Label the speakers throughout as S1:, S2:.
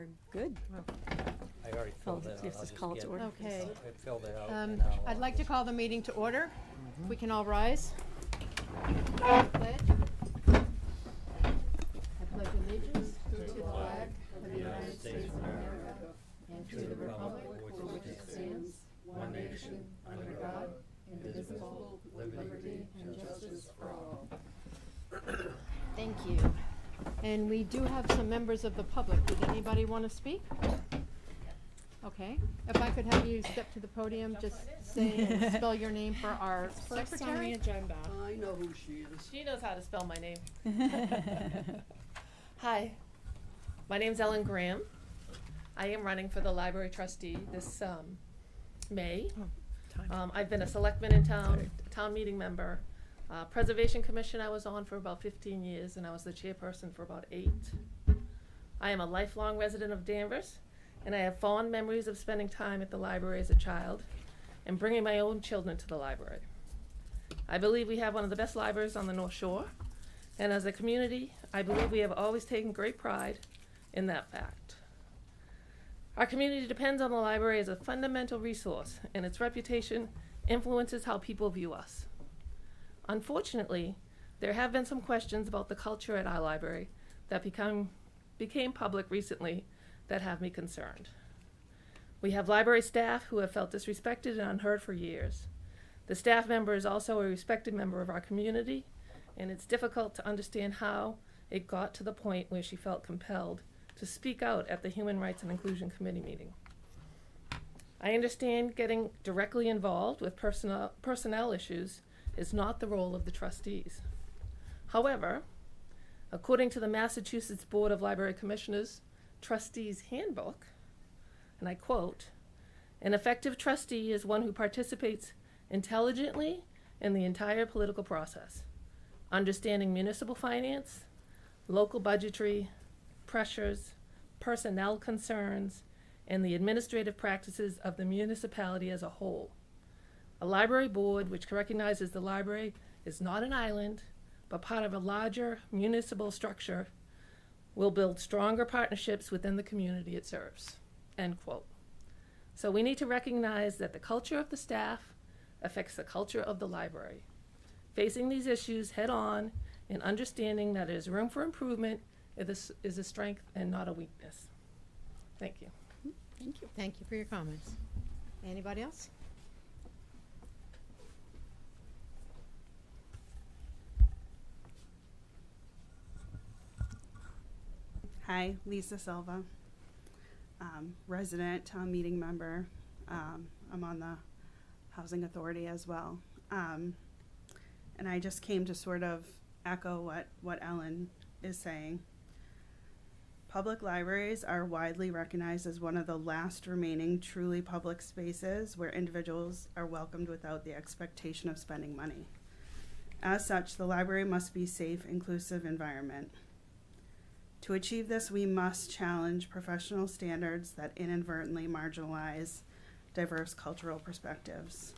S1: We're good.
S2: I already filled it out.
S1: Yes,
S2: I'll
S1: it's
S2: just
S1: called to
S2: get-
S1: order.
S3: Okay.
S2: I filled it out. and
S3: I'd like to call the meeting to order. If we can all rise. Pledge. I pledge allegiance to the flag of the United States of America and to the republic for which it stands, one nation, under God, indivisible, with liberty and justice for all. Thank you. And we do have some members of the public. Did anybody want to speak? Okay. If I could have you step to the podium, just say and spell your name for our secretary.
S4: agenda.
S5: I know who she is.
S4: She knows how to spell my name. Hi, my name's Ellen Graham. I am running for the library trustee this May. I've been a selectman in town, town meeting member. Preservation Commission I was on for about 15 years, and I was the chairperson for about 8. I am a lifelong resident of Danvers, and I have fond memories of spending time at the library as a child and bringing my own children to the library. I believe we have one of the best libraries on the North Shore, and as a community, I believe we have always taken great pride in that fact. Our community depends on the library as a fundamental resource, and its reputation influences how people view us. Unfortunately, there have been some questions about the culture at our library that became public recently that have me concerned. We have library staff who have felt disrespected and unheard for years. The staff member is also a respected member of our community, and it's difficult to understand how it got to the point where she felt compelled to speak out at the Human Rights and Inclusion Committee meeting. I understand getting directly involved with personnel issues is not the role of the trustees. However, according to the Massachusetts Board of Library Commissioners Trustees Handbook, and I quote, "An effective trustee is one who participates intelligently in the entire political process, understanding municipal finance, local budgetary pressures, personnel concerns, and the administrative practices of the municipality as a whole. A library board which recognizes the library is not an island, but part of a larger municipal structure, will build stronger partnerships within the community it serves." End quote. So we need to recognize that the culture of the staff affects the culture of the library. Facing these issues head on and understanding that there is room for improvement is a strength and not a weakness. Thank you.
S3: Thank you. Thank you for your comments. Anybody else?
S6: Hi, Lisa Silva, resident, town meeting member. I'm on the Housing Authority as well. And I just came to sort of echo what Ellen is saying. Public libraries are widely recognized as one of the last remaining truly public spaces where individuals are welcomed without the expectation of spending money. As such, the library must be a safe, inclusive environment. To achieve this, we must challenge professional standards that inadvertently marginalize diverse cultural perspectives.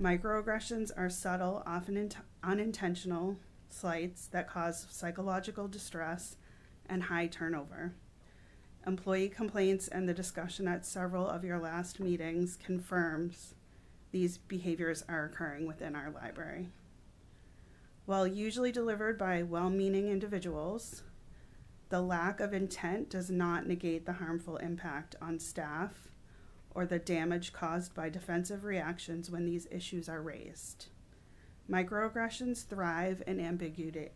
S6: Microaggressions are subtle, often unintentional slights that cause psychological distress and high turnover. Employee complaints and the discussion at several of your last meetings confirms these behaviors are occurring within our library. While usually delivered by well-meaning individuals, the lack of intent does not negate the harmful impact on staff or the damage caused by defensive reactions when these issues are raised. Microaggressions thrive in ambiguity.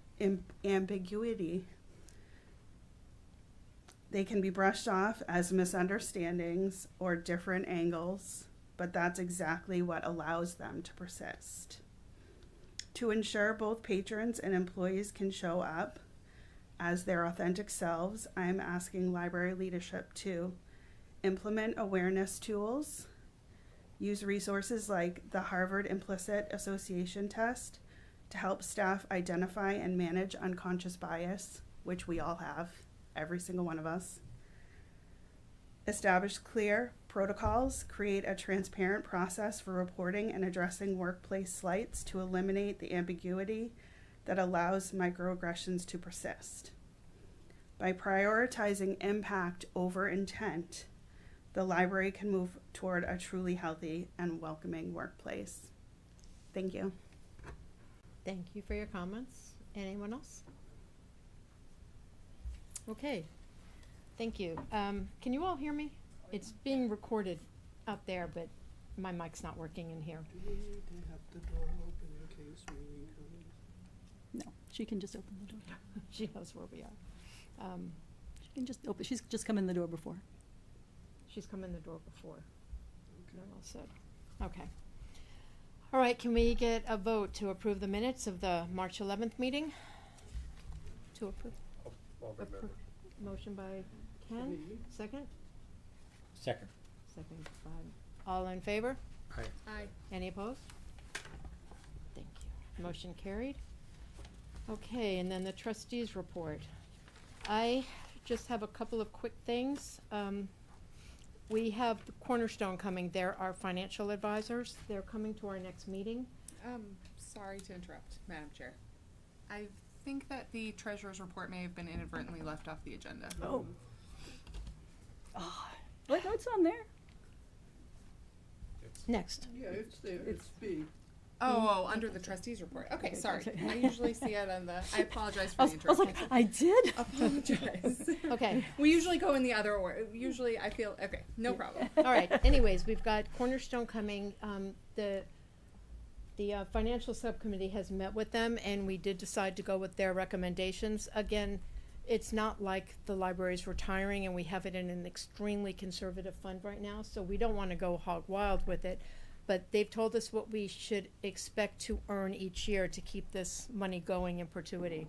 S6: They can be brushed off as misunderstandings or different angles, but that's exactly what allows them to persist. To ensure both patrons and employees can show up as their authentic selves, I am asking library leadership to implement awareness tools, use resources like the Harvard Implicit Association Test to help staff identify and manage unconscious bias, which we all have, every single one of us. Establish clear protocols, create a transparent process for reporting and addressing workplace slights to eliminate the ambiguity that allows microaggressions to persist. By prioritizing impact over intent, the library can move toward a truly healthy and welcoming workplace. Thank you.
S3: Thank you for your comments. Anyone else? Okay, thank you. Can you all hear me? It's being recorded up there, but my mic's not working in here.
S1: Do we need to have the door open in case Maureen comes?
S5: No, she can just open the door.
S3: She knows where we are.
S5: She can just open, she's just come in the door before.
S3: She's come in the door before. They're all set. Okay. All right, can we get a vote to approve the minutes of the March 11th meeting? To approve? Motion by Ken,
S1: Me.
S3: second?
S2: Second.
S3: Second by, all in favor?
S2: Aye.
S3: Aye. Any opposed? Thank you. Motion carried. Okay, and then the trustees report. I just have a couple of quick things. We have Cornerstone coming. They're our financial advisors. They're coming to our next meeting.
S7: Sorry to interrupt, Madam Chair. I think that the treasurer's report may have been inadvertently left off the agenda.
S5: Oh. Oh, what, what's on there?
S3: Next.
S1: Yeah, it's there, it's B.
S7: Oh, under the trustees report. Okay, sorry. I usually see it on the, I apologize
S5: I
S7: for the
S5: was like,
S7: interruption.
S5: I did?
S7: Apologize.
S3: Okay.
S7: We usually go in the other order. Usually I feel, okay, no problem.
S3: All right. Anyways, we've got Cornerstone coming. The financial subcommittee has met with them, and we did decide to go with their recommendations. Again, it's not like the library's retiring, and we have it in an extremely conservative fund right now, so we don't want to go hog wild with it. But they've told us what we should expect to earn each year to keep this money going in perpetuity.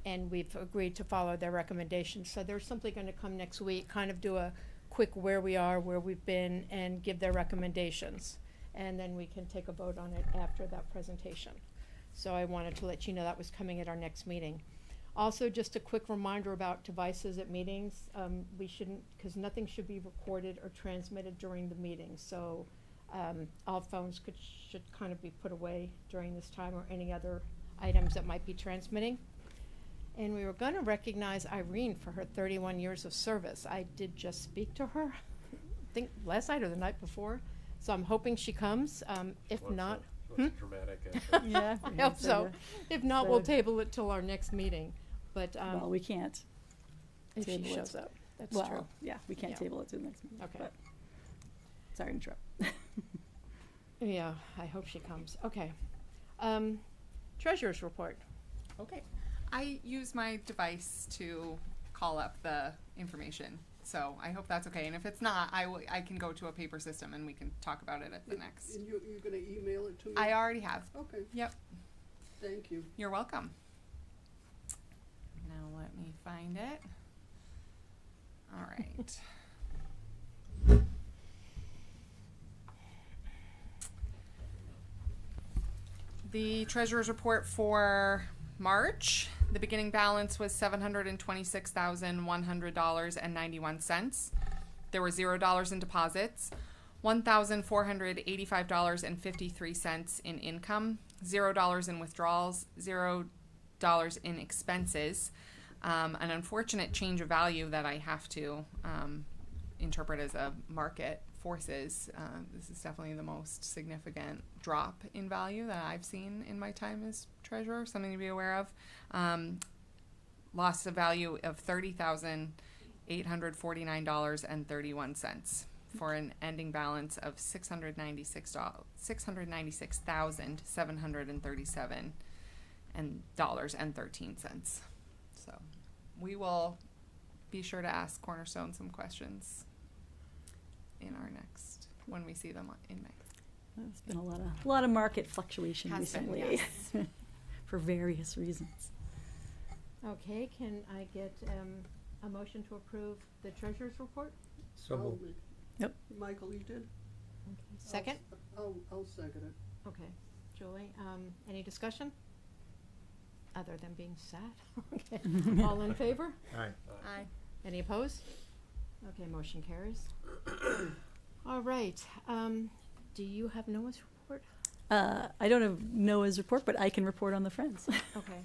S3: And we've agreed to follow their recommendations. So they're simply going to come next week, kind of do a quick where we are, where we've been, and give their recommendations. And then we can take a vote on it after that presentation. So I wanted to let you know that was coming at our next meeting. Also, just a quick reminder about devices at meetings. We shouldn't, because nothing should be recorded or transmitted during the meeting. So all phones should kind of be put away during this time, or any other items that might be transmitting. And we were going to recognize Irene for her 31 years of service. I did just speak to her, I think last night or the night before. So I'm hoping she comes. If not,
S8: dramatic.
S5: Yeah.
S3: I hope so. If not, we'll table it till our next meeting. But
S5: Well, we can't.
S3: if she
S5: table it.
S3: shows up, that's
S5: Well,
S3: true.
S5: yeah, we can't
S3: Yeah.
S5: table it to the next meeting.
S3: Okay.
S5: But sorry to interrupt.
S3: Yeah, I hope she comes. Okay. Treasurer's report.
S7: Okay. I use my device to call up the information, so I hope that's okay. And if it's not, I can go to a paper system and we can talk about it at the next.
S1: And you're gonna email it to me?
S7: I already have.
S1: Okay,
S7: Yep.
S1: thank you.
S7: You're welcome. Now let me find it. All right. The treasurer's report for March, the beginning balance was $726,100.91. There were $0 in deposits, $1,485.53 in income, $0 in withdrawals, $0 in expenses. An unfortunate change of value that I have to interpret as a market forces. This is definitely the most significant drop in value that I've seen in my time as treasurer, something to be aware of. Loss of value of $30,849.31 for an ending balance of $696,737.13. So we will be sure to ask Cornerstone some questions in our next, when we see them in May.
S5: There's been a lot of market fluctuation
S7: Has been,
S5: recently,
S7: yes.
S5: for various reasons.
S3: Okay, can I get a motion to approve the treasurer's report?
S2: So
S1: I'll
S2: moved.
S1: make-
S5: Yep.
S1: Michael, you did?
S3: Second?
S1: I'll second it.
S3: Okay. Julie, any discussion? Other than being sad? Okay. All in favor?
S2: Aye.
S7: Aye.
S3: Any opposed? Okay, motion carries. All right, do you have Noah's report?
S5: I don't have Noah's report, but I can report on the Friends.
S3: Okay.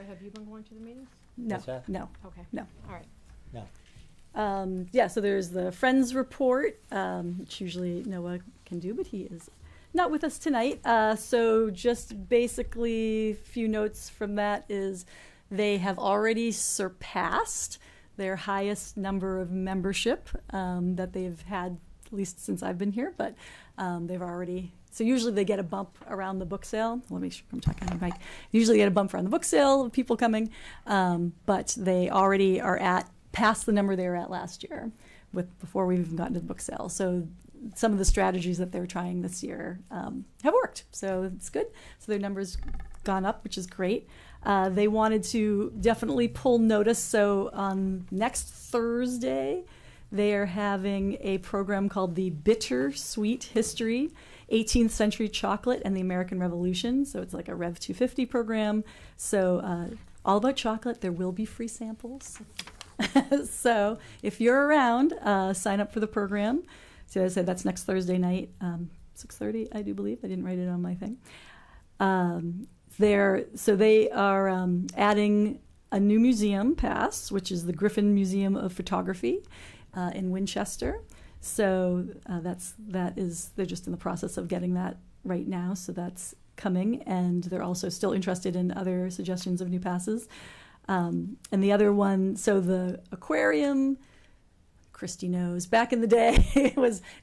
S3: Have you been going to the meetings?
S5: No,
S2: What's that?
S5: no,
S3: Okay.
S5: no.
S3: All right.
S2: No.
S5: Yeah, so there's the Friends report, which usually Noah can do, but he is not with us tonight. So just basically a few notes from that is they have already surpassed their highest number of membership that they've had, at least since I've been here, but they've already, so usually they get a bump around the book sale. Let me make sure I'm talking on the mic. Usually get a bump around the book sale of people coming, but they already are at past the number they were at last year before we've even gotten to the book sale. So some of the strategies that they're trying this year have worked. So it's good. So their numbers gone up, which is great. They wanted to definitely pull notice. So on next Thursday, they are having a program called the Bitter Sweet History, 18th Century Chocolate and the American Revolution. So it's like a Rev 250 program. So all about chocolate. There will be free samples. So if you're around, sign up for the program. So as I said, that's next Thursday night, 6:30, I do believe. I didn't write it on my thing. So they are adding a new museum pass, which is the Griffin Museum of Photography in Winchester. So they're just in the process of getting that right now. So that's coming, and they're also still interested in other suggestions of new passes. And the other one, so the aquarium, Christy knows, back in the day,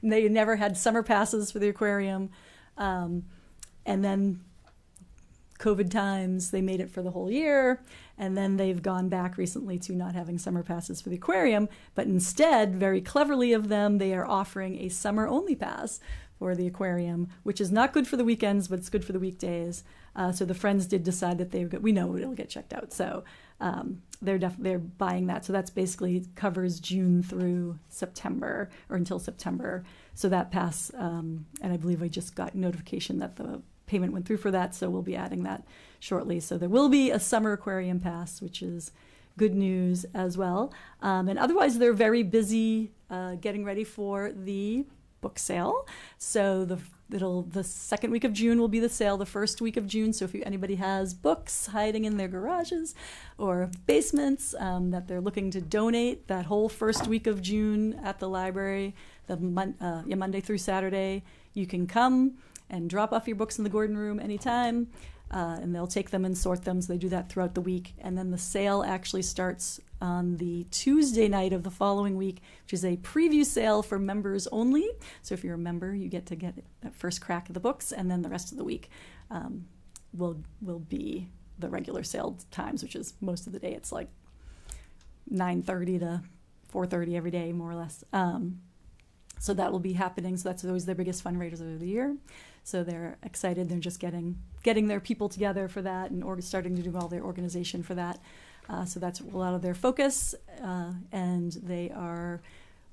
S5: they never had summer passes for the aquarium. And then COVID times, they made it for the whole year. And then they've gone back recently to not having summer passes for the aquarium. But instead, very cleverly of them, they are offering a summer-only pass for the aquarium, which is not good for the weekends, but it's good for the weekdays. So the Friends did decide that we know it'll get checked out. So they're buying that. So that's basically covers June through September, or until September. So that pass, and I believe I just got notification that the payment went through for that. So we'll be adding that shortly. So there will be a summer aquarium pass, which is good news as well. And otherwise, they're very busy getting ready for the book sale. So the second week of June will be the sale, the first week of June. So if anybody has books hiding in their garages or basements that they're looking to donate, that whole first week of June at the library, Monday through Saturday, you can come and drop off your books in the Gordon room anytime, and they'll take them and sort them. So they do that throughout the week. And then the sale actually starts on the Tuesday night of the following week, which is a preview sale for members only. So if you're a member, you get to get that first crack at the books, and then the rest of the week will be the regular sale times, which is most of the day. It's like 9:30 to 4:30 every day, more or less. So that will be happening. So that's always their biggest fundraiser of the year. So they're excited. They're just getting their people together for that, and starting to do all their organization for that. So that's a lot of their focus, and they are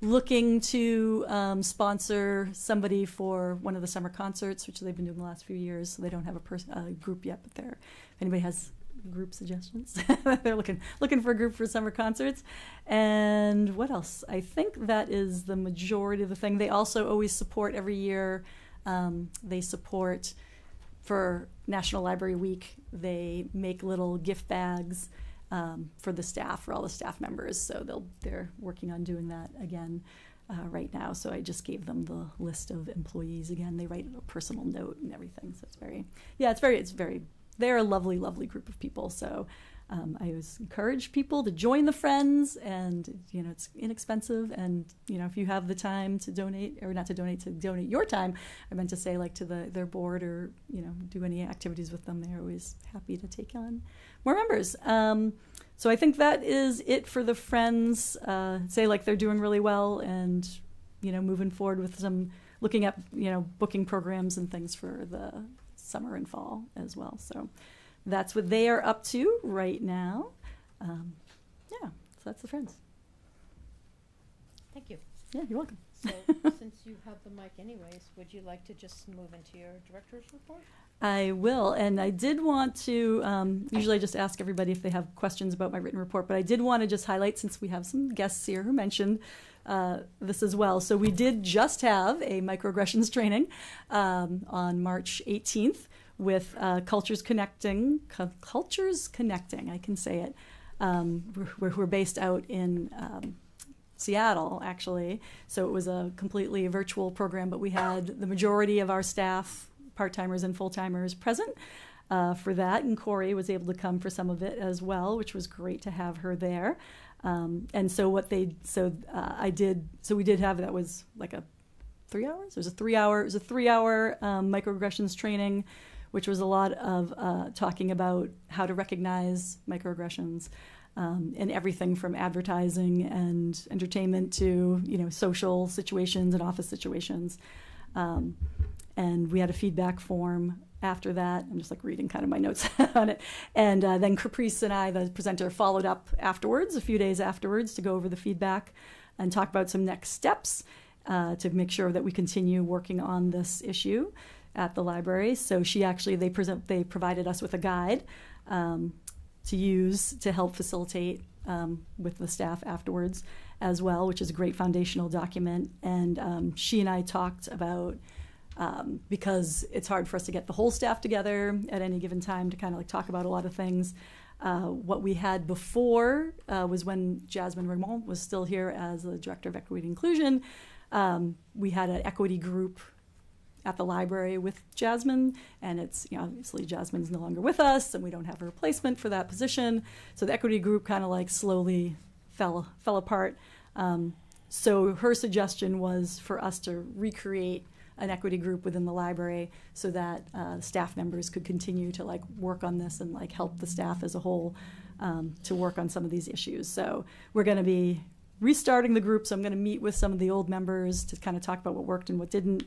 S5: looking to sponsor somebody for one of the summer concerts, which they've been doing the last few years. So they don't have a group yet, but if anybody has group suggestions, they're looking for a group for summer concerts. And what else? I think that is the majority of the thing. They also always support every year. They support for National Library Week. They make little gift bags for the staff, for all the staff members. So they're working on doing that again right now. So I just gave them the list of employees again. They write a personal note and everything. So it's very, they're a lovely, lovely group of people. So I always encourage people to join the Friends, and it's inexpensive. And if you have the time to donate, or not to donate your time, I meant to say, like, to their board, or do any activities with them. They're always happy to take on more members. So I think that is it for the Friends. Say, like, they're doing really well, and moving forward with some looking at booking programs and things for the summer and fall as well. So that's what they are up to right now. So that's the Friends.
S3: Thank you.
S5: Yeah, you're welcome.
S3: So since you have the mic anyways, would you like to just move into your director's report?
S5: I will, and I did want to, usually I just ask everybody if they have questions about my written report, but I did want to just highlight, since we have some guests here who mentioned this as well. So we did just have a microaggressions training on March 18th, with Cultures Connecting. Cultures Connecting, I can say it. We're based out in Seattle, actually. So it was a completely virtual program, but we had the majority of our staff, part-timers and full-timers, present for that. And Corey was able to come for some of it as well, which was great to have her there. And so we did have, that was like a 3 hours? It was a 3 hour, microaggressions training, which was a lot of talking about how to recognize microaggressions, and everything from advertising and entertainment to, social situations and office situations. And we had a feedback form after that. I'm just reading kind of my notes on it. And then Caprice and I, the presenter, followed up afterwards, a few days afterwards, to go over the feedback and talk about some next steps to make sure that we continue working on this issue at the library. So they provided us with a guide to use to help facilitate with the staff afterwards as well, which is a great foundational document. And she and I talked about, because it's hard for us to get the whole staff together at any given time to kind of talk about a lot of things. What we had before was when Jasmine Raymond was still here as the Director of Equity and Inclusion. We had an equity group at the library with Jasmine, and it's, obviously Jasmine's no longer with us and we don't have a replacement for that position. So the equity group kind of slowly fell apart. So her suggestion was for us to recreate an equity group within the library so that staff members could continue to work on this and help the staff as a whole to work on some of these issues. So we're going to be restarting the group. So I'm going to meet with some of the old members to kind of talk about what worked and what didn't.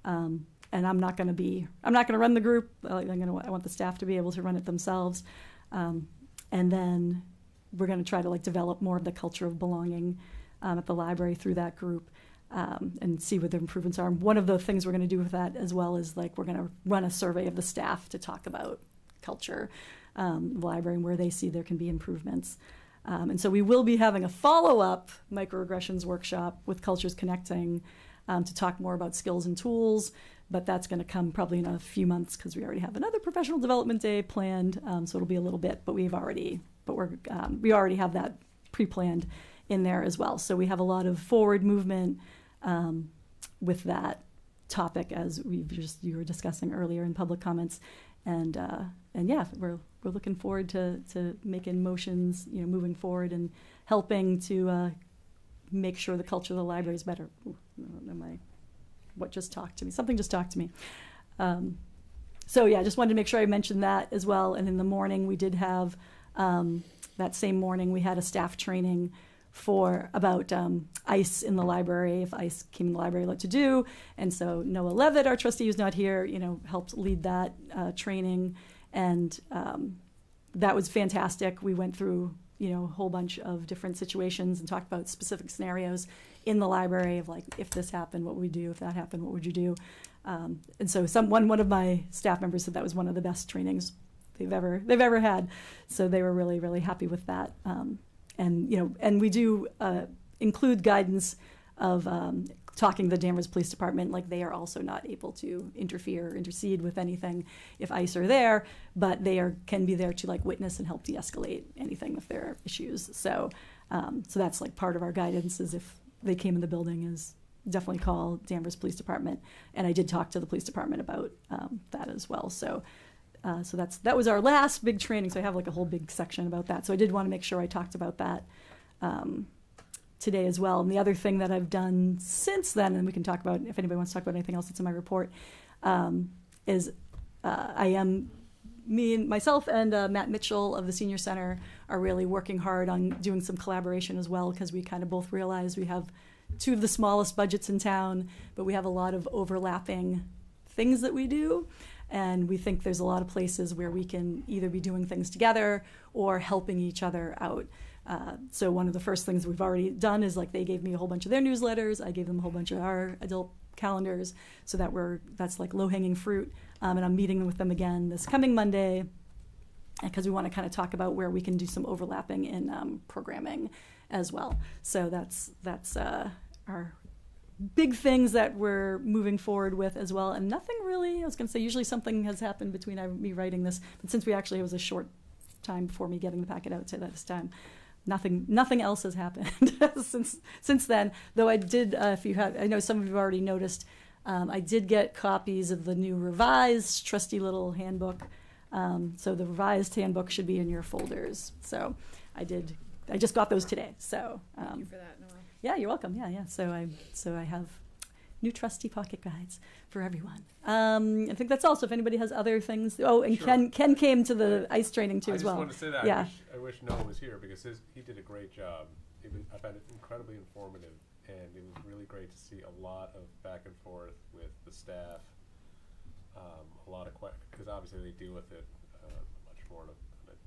S5: And I'm not going to run the group. I want the staff to be able to run it themselves. And then we're going to try to develop more of the culture of belonging at the library through that group. And see what the improvements are. One of the things we're going to do with that as well is we're going to run a survey of the staff to talk about culture, the library, and where they see there can be improvements. And so we will be having a follow-up microaggressions workshop with Cultures Connecting to talk more about skills and tools, but that's going to come probably in a few months because we already have another professional development day planned. So it'll be a little bit, but we already have that pre-planned in there as well. So we have a lot of forward movement with that topic, as you were discussing earlier in public comments, and yeah, we're looking forward to making motions, moving forward and helping to make sure the culture of the library is better. What just talked to me? Something just talked to me. So yeah, just wanted to make sure I mentioned that as well. And in the morning, we did have that same morning we had a staff training about ICE in the library, if ICE came in the library, what to do. And so Noah Levitt, our trustee who's not here, helped lead that training. And that was fantastic. We went through, a whole bunch of different situations and talked about specific scenarios in the library of if this happened, what would we do? If that happened, what would you do? And so one of my staff members said that was one of the best trainings they've ever had. So they were really, really happy with that. And we do include guidance of talking to the Danvers Police Department, they are also not able to interfere or intercede with anything if ICE are there, but they can be there to witness and help de-escalate anything if there are issues. So that's part of our guidance is if they came in the building is definitely call Danvers Police Department. And I did talk to the police department about that as well. So that was our last big training. So I have a whole big section about that. So I did want to make sure I talked about that today as well. And the other thing that I've done since then, and we can talk about if anybody wants to talk about anything else that's in my report, is myself and Matt Mitchell of the Senior Center are really working hard on doing some collaboration as well, because we kind of both realize we have two of the smallest budgets in town, but we have a lot of overlapping things that we do. And we think there's a lot of places where we can either be doing things together or helping each other out. So one of the first things we've already done is they gave me a whole bunch of their newsletters. I gave them a whole bunch of our adult calendars, so that's low-hanging fruit. And I'm meeting with them again this coming Monday because we want to kind of talk about where we can do some overlapping in programming as well. So that's our big things that we're moving forward with as well, and nothing really. I was going to say usually something has happened between me writing this, but since it was a short time before me getting the packet out to this time, nothing else has happened since then. Though I did, I know some of you have already noticed, I did get copies of the new revised trusty little handbook. So the revised handbook should be in your folders. So I just got those today. So
S3: Thank you for that, Noel.
S5: yeah, you're welcome. Yeah. So I have new trusty pocket guides for everyone. I think that's all. So if anybody has other things, and
S8: Sure.
S5: Ken came to the ice training too
S8: I
S5: as
S8: just
S5: well.
S8: wanted to say that.
S5: Yeah.
S8: I wish Noah was here because he did a great job. I found it incredibly informative, and it was really great to see a lot of back and forth with the staff. A lot of questions, because obviously they deal with it much more on a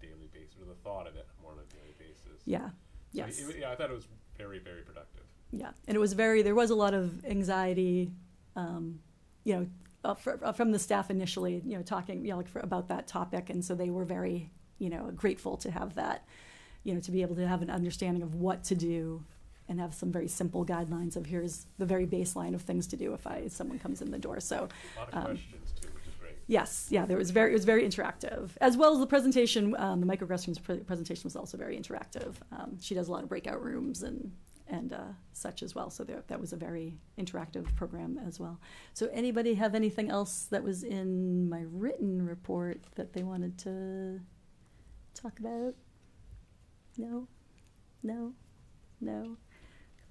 S8: daily basis, or the thought of it more on a daily basis.
S5: Yeah.
S8: So
S5: Yes.
S8: I thought it was very, very productive.
S5: Yeah, and it was there was a lot of anxiety, from the staff initially, talking, about that topic. And so they were very, grateful to have that, to be able to have an understanding of what to do and have some very simple guidelines of here's the very baseline of things to do if someone comes in the door. So,
S8: A lot of questions too, which is great.
S5: yes, yeah, it was very interactive, as well as the presentation. The microaggressions presentation was also very interactive. She does a lot of breakout rooms and such as well. So that was a very interactive program as well. So anybody have anything else that was in my written report that they wanted to talk about? No?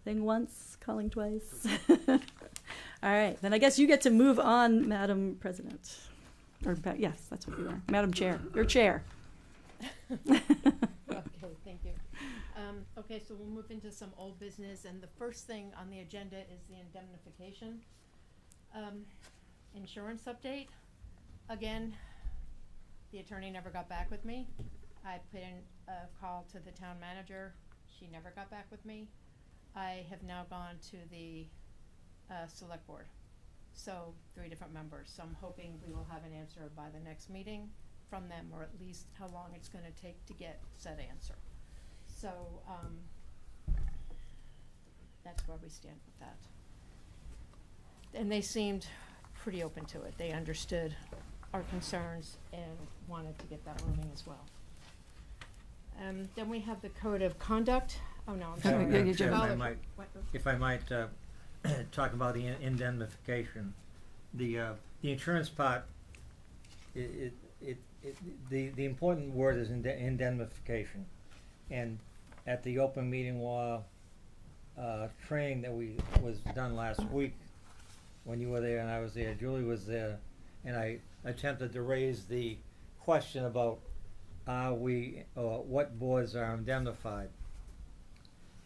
S5: Thing once, calling twice. All right, then I guess you get to move on, Madam President. Yes, that's what you are. Madam Chair, your chair.
S3: Okay, thank you. Okay, so we'll move into some old business, and the first thing on the agenda is the indemnification. Insurance update. Again, the attorney never got back with me. I put in a call to the town manager. She never got back with me. I have now gone to the select board. So 3 different members. So I'm hoping we will have an answer by the next meeting from them, or at least how long it's gonna take to get said answer. So, that's where we stand with that. And they seemed pretty open to it. They understood our concerns and wanted to get that moving as well. Then we have the code of conduct. Oh, no, I'm sorry.
S5: Yeah, you do.
S9: If I might talk about the indemnification, the insurance part, the important word is indemnification, and at the open meeting law training that was done last week, when you were there and I was there, Julie was there, and I attempted to raise the question about what boards are indemnified.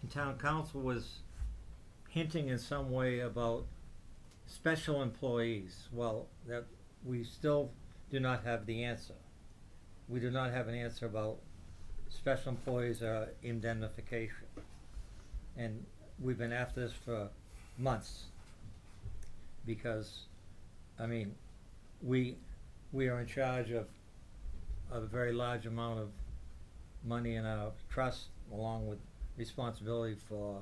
S9: And town council was hinting in some way about special employees. Well, that we still do not have the answer. We do not have an answer about special employees or indemnification. And we've been after this for months because, I mean, we are in charge of a very large amount of money in our trust, along with responsibility for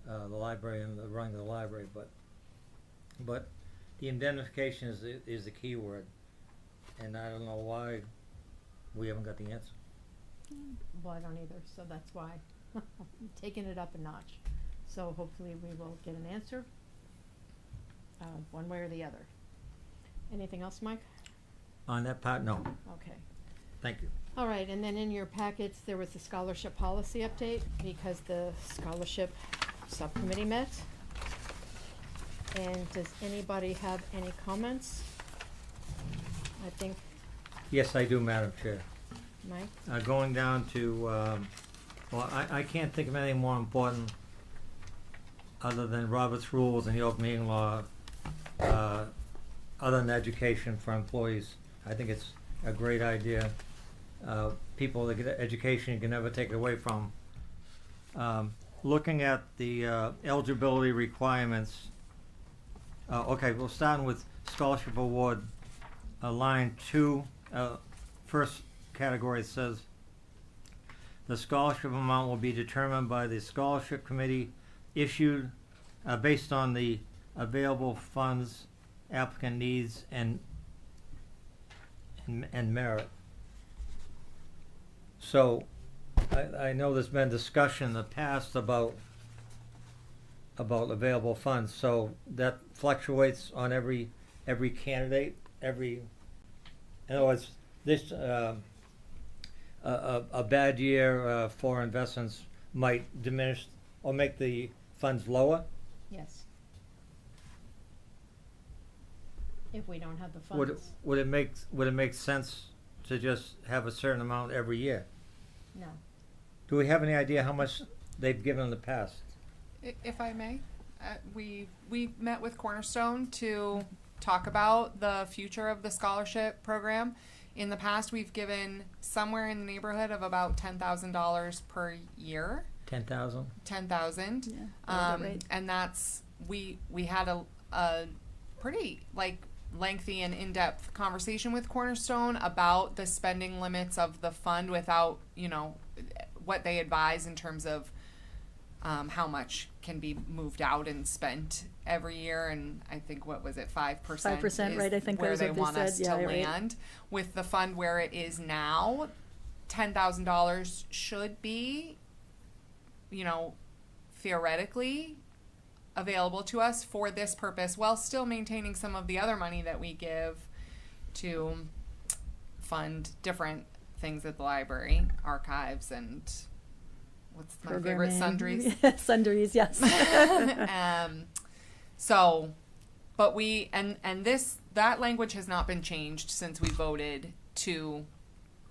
S9: the library and the running of the library, but the indemnification is the key word, and I don't know why we haven't got the answer.
S3: Well, I don't either, so that's why I'm taking it up a notch. So hopefully we will get an answer, one way or the other. Anything else, Mike?
S9: On that part, no.
S3: Okay.
S9: Thank you.
S3: All right, and then in your packets, there was the scholarship policy update because the scholarship subcommittee met. And does anybody have any comments? I think,
S9: Yes, I do, Madam Chair.
S3: Mike?
S9: Going down to, I can't think of anything more important other than Robert's rules and the open meeting law, other than education for employees. I think it's a great idea. People that get education, you can never take it away from. Looking at the eligibility requirements, okay, we'll start with scholarship award. Line 2, first category says, the scholarship amount will be determined by the scholarship committee, issued based on the available funds, applicant needs, and merit. So, I know there's been discussion in the past about available funds, so that fluctuates on every candidate, in other words, this, a bad year for investments might diminish or make the funds lower.
S3: Yes. If we don't have the
S9: Would
S3: funds,
S9: would it make sense to just have a certain amount every year?
S3: no.
S9: Do we have any idea how much they've given in the past?
S7: If I may, we met with Cornerstone to talk about the future of the scholarship program. In the past, we've given somewhere in the neighborhood of about $10,000 per year.
S9: 10,000.
S7: 10,000.
S5: Yeah, about right.
S7: And that's we had a pretty lengthy and in-depth conversation with Cornerstone about the spending limits of the fund without what they advise in terms of how much can be moved out and spent every year, and I think 5%.
S5: 5%, right? I think
S7: where
S5: that was
S7: they
S5: what they
S7: want us
S5: said.
S7: to
S5: Yeah, right.
S7: land with the fund where it is now. $10,000 should be, theoretically available to us for this purpose, while still maintaining some of the other money that we give to fund different things at the library, archives, and what's my favorite, sundries.
S5: Sundries, yes.
S7: But that language has not been changed since we voted to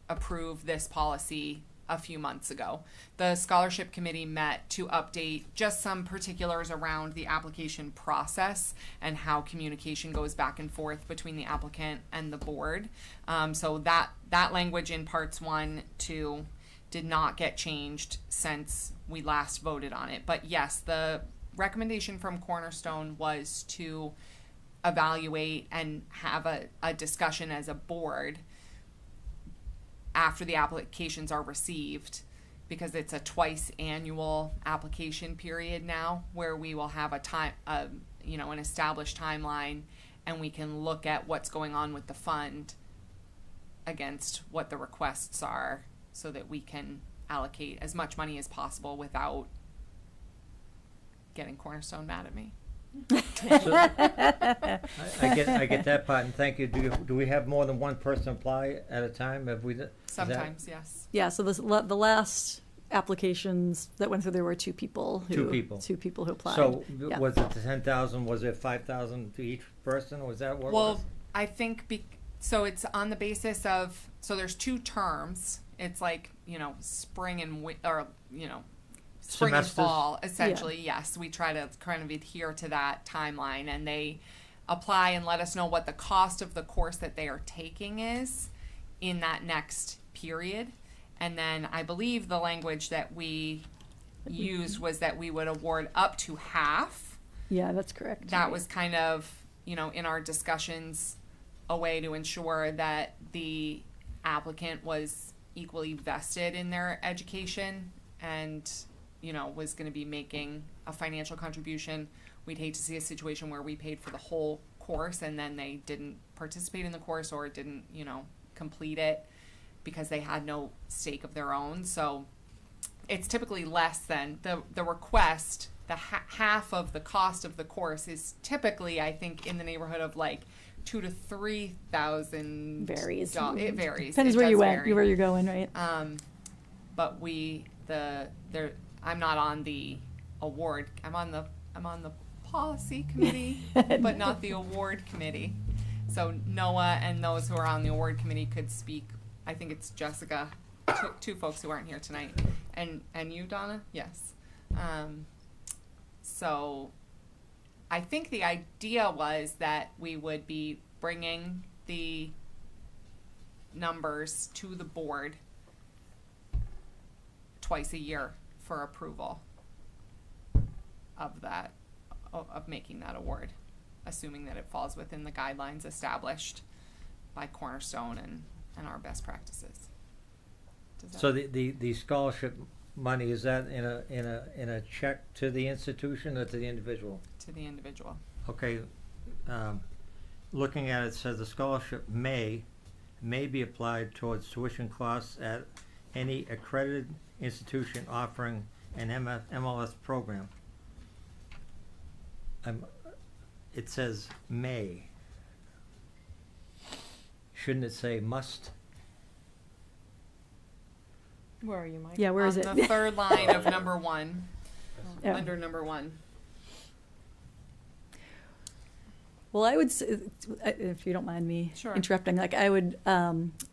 S7: approve this policy a few months ago. The scholarship committee met to update just some particulars around the application process and how communication goes back and forth between the applicant and the board. So that language in parts 1, 2 did not get changed since we last voted on it. But yes, the recommendation from Cornerstone was to evaluate and have a discussion as a board after the applications are received, because it's a twice annual application period now, where we will have an established timeline, and we can look at what's going on with the fund against what the requests are, so that we can allocate as much money as possible without getting Cornerstone mad at me.
S9: I get that part, and thank you. Do we have more than one person apply at a time? Have we?
S7: Sometimes, yes.
S5: Yeah, so the last applications that went through, there were two people who applied.
S9: So
S5: Yeah.
S9: was it the 10,000? Was it 5,000 to each person? Or was that what?
S7: Well,
S9: was?
S7: I think so. It's on the basis of, so there's 2 terms. It's spring and spring and
S9: Semesters?
S7: fall, essentially. Yes, we try to kind of adhere to that timeline, and they apply and let us know what the cost of the course that they are taking is in that next period. And then I believe the language that we used was that we would award up to half.
S5: Yeah, that's correct.
S7: That was kind of, in our discussions, a way to ensure that the applicant was equally vested in their education and, was going to be making a financial contribution. We'd hate to see a situation where we paid for the whole course and then they didn't participate in the course or didn't, complete it because they had no stake of their own. So it's typically less than the request. The half of the cost of the course is typically, I think, in the neighborhood of $2,000 to $3,000.
S5: Varies.
S7: It varies.
S5: Depends where you went, where you're going, right?
S7: But I'm not on the award. I'm on the policy committee, but not the award committee. So Noah and those who are on the award committee could speak. I think it's Jessica, two folks who aren't here tonight, and you, Donna. Yes. So I think the idea was that we would be bringing the numbers to the board twice a year for approval of making that award, assuming that it falls within the guidelines established by Cornerstone and our best practices.
S9: So the scholarship money, is that in a check to the institution or to the individual?
S7: To the individual.
S9: Okay, looking at it, says the scholarship may be applied towards tuition costs at any accredited institution offering an MLS program. It says may. Shouldn't it say must?
S3: Where are you, Mike?
S5: Yeah, where is
S7: On
S5: it?
S7: the third line of number 1,
S5: Yeah.
S7: under number 1.
S5: Well, I would say, if you don't mind me
S7: Sure.
S5: interrupting, like I would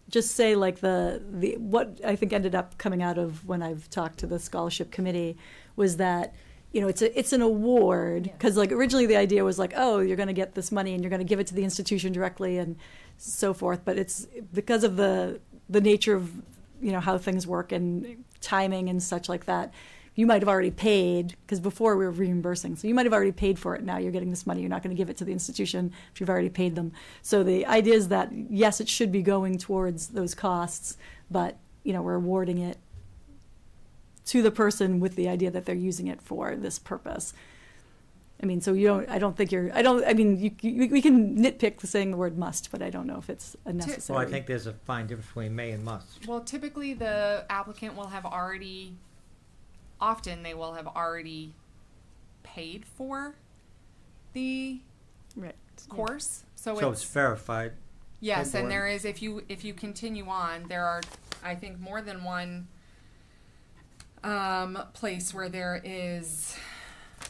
S5: just say like the what I think ended up coming out of when I've talked to the scholarship committee was that, you know, it's an award, because like originally the idea was like, oh, you're going to get this money and you're going to give it to the institution directly and so forth, but it's because of the nature of, you know, how things work and timing and such like that. You might have already paid, because before we were reimbursing, so you might have already paid for it. Now you're getting this money. You're not going to give it to the institution if you've already paid them. So the idea is that, yes, it should be going towards those costs, but, you know, we're awarding it to the person with the idea that they're using it for this purpose. I mean, so we can nitpick saying the word must, but I don't know if it's a necessary.
S9: Well, I think there's a fine difference between may and must.
S7: Well, typically the applicant will have already, often they will have already paid for the
S5: Right.
S7: course. So
S9: it's verified.
S7: yes, and
S9: paperwork.
S7: there is, if you continue on, there are, I think, more than one place where there is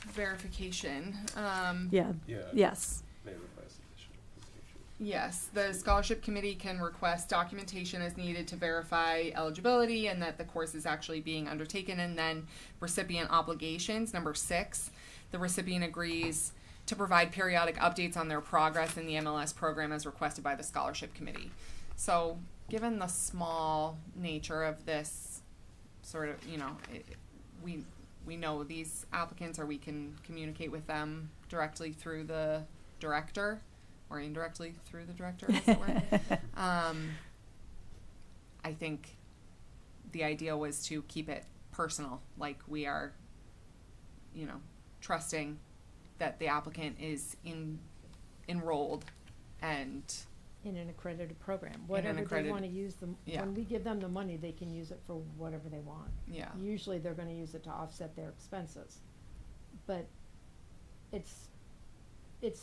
S7: verification.
S5: Yeah.
S8: Yeah.
S5: Yes.
S8: May request additional documentation.
S7: Yes, the scholarship committee can request documentation as needed to verify eligibility and that the course is actually being undertaken. And then recipient obligations, number 6, the recipient agrees to provide periodic updates on their progress in the MLS program as requested by the scholarship committee. So given the small nature of this sort of, you know, we know these applicants, or we can communicate with them directly through the director, or indirectly through the director, as it were. I think the idea was to keep it personal, like we are, you know, trusting that the applicant is enrolled and
S3: In an accredited program.
S7: an
S3: Whatever they
S7: accredited-
S3: want to use them,
S7: yeah.
S3: when we give them the money, they can use it for whatever they want.
S7: yeah.
S3: Usually they're going to use it to offset their expenses. But it's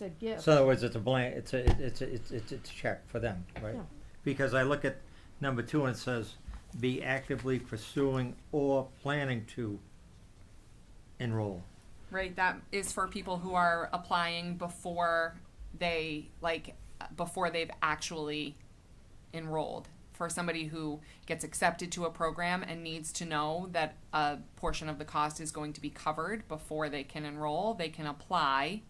S3: a gift.
S9: So in other words, it's a blank, it's a check for them, right?
S3: Yeah.
S9: Because I look at number 2 and it says, be actively pursuing or planning to enroll.
S7: Right, that is for people who are applying before they've actually enrolled. For somebody who gets accepted to a program and needs to know that a portion of the cost is going to be covered before they can enroll, they can apply.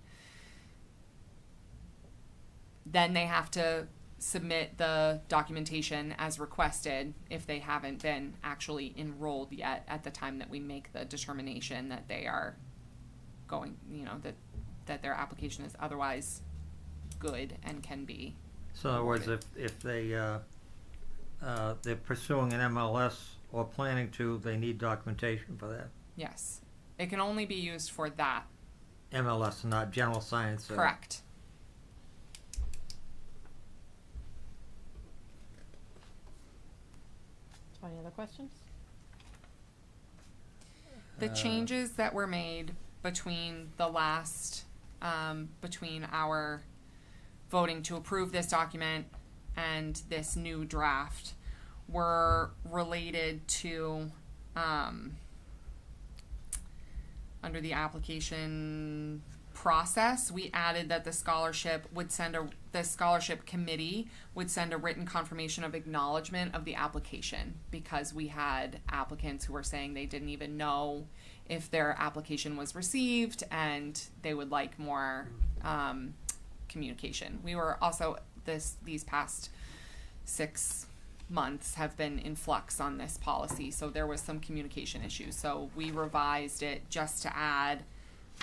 S7: Then they have to submit the documentation as requested if they haven't been actually enrolled yet at the time that we make the determination that they are going, you know, that their application is otherwise good and can be.
S9: So in other words, if they're pursuing an MLS or planning to, they need documentation for that.
S7: Yes. It can only be used for that.
S9: MLS, not general science.
S7: Correct.
S3: Any other questions?
S7: The changes that were made between the last, between our voting to approve this document and this new draft were related to, under the application process, we added that the scholarship committee would send a written confirmation of acknowledgement of the application, because we had applicants who were saying they didn't even know if their application was received and they would like more communication. We were also, these past 6 months have been in flux on this policy, so there was some communication issues. So we revised it just to add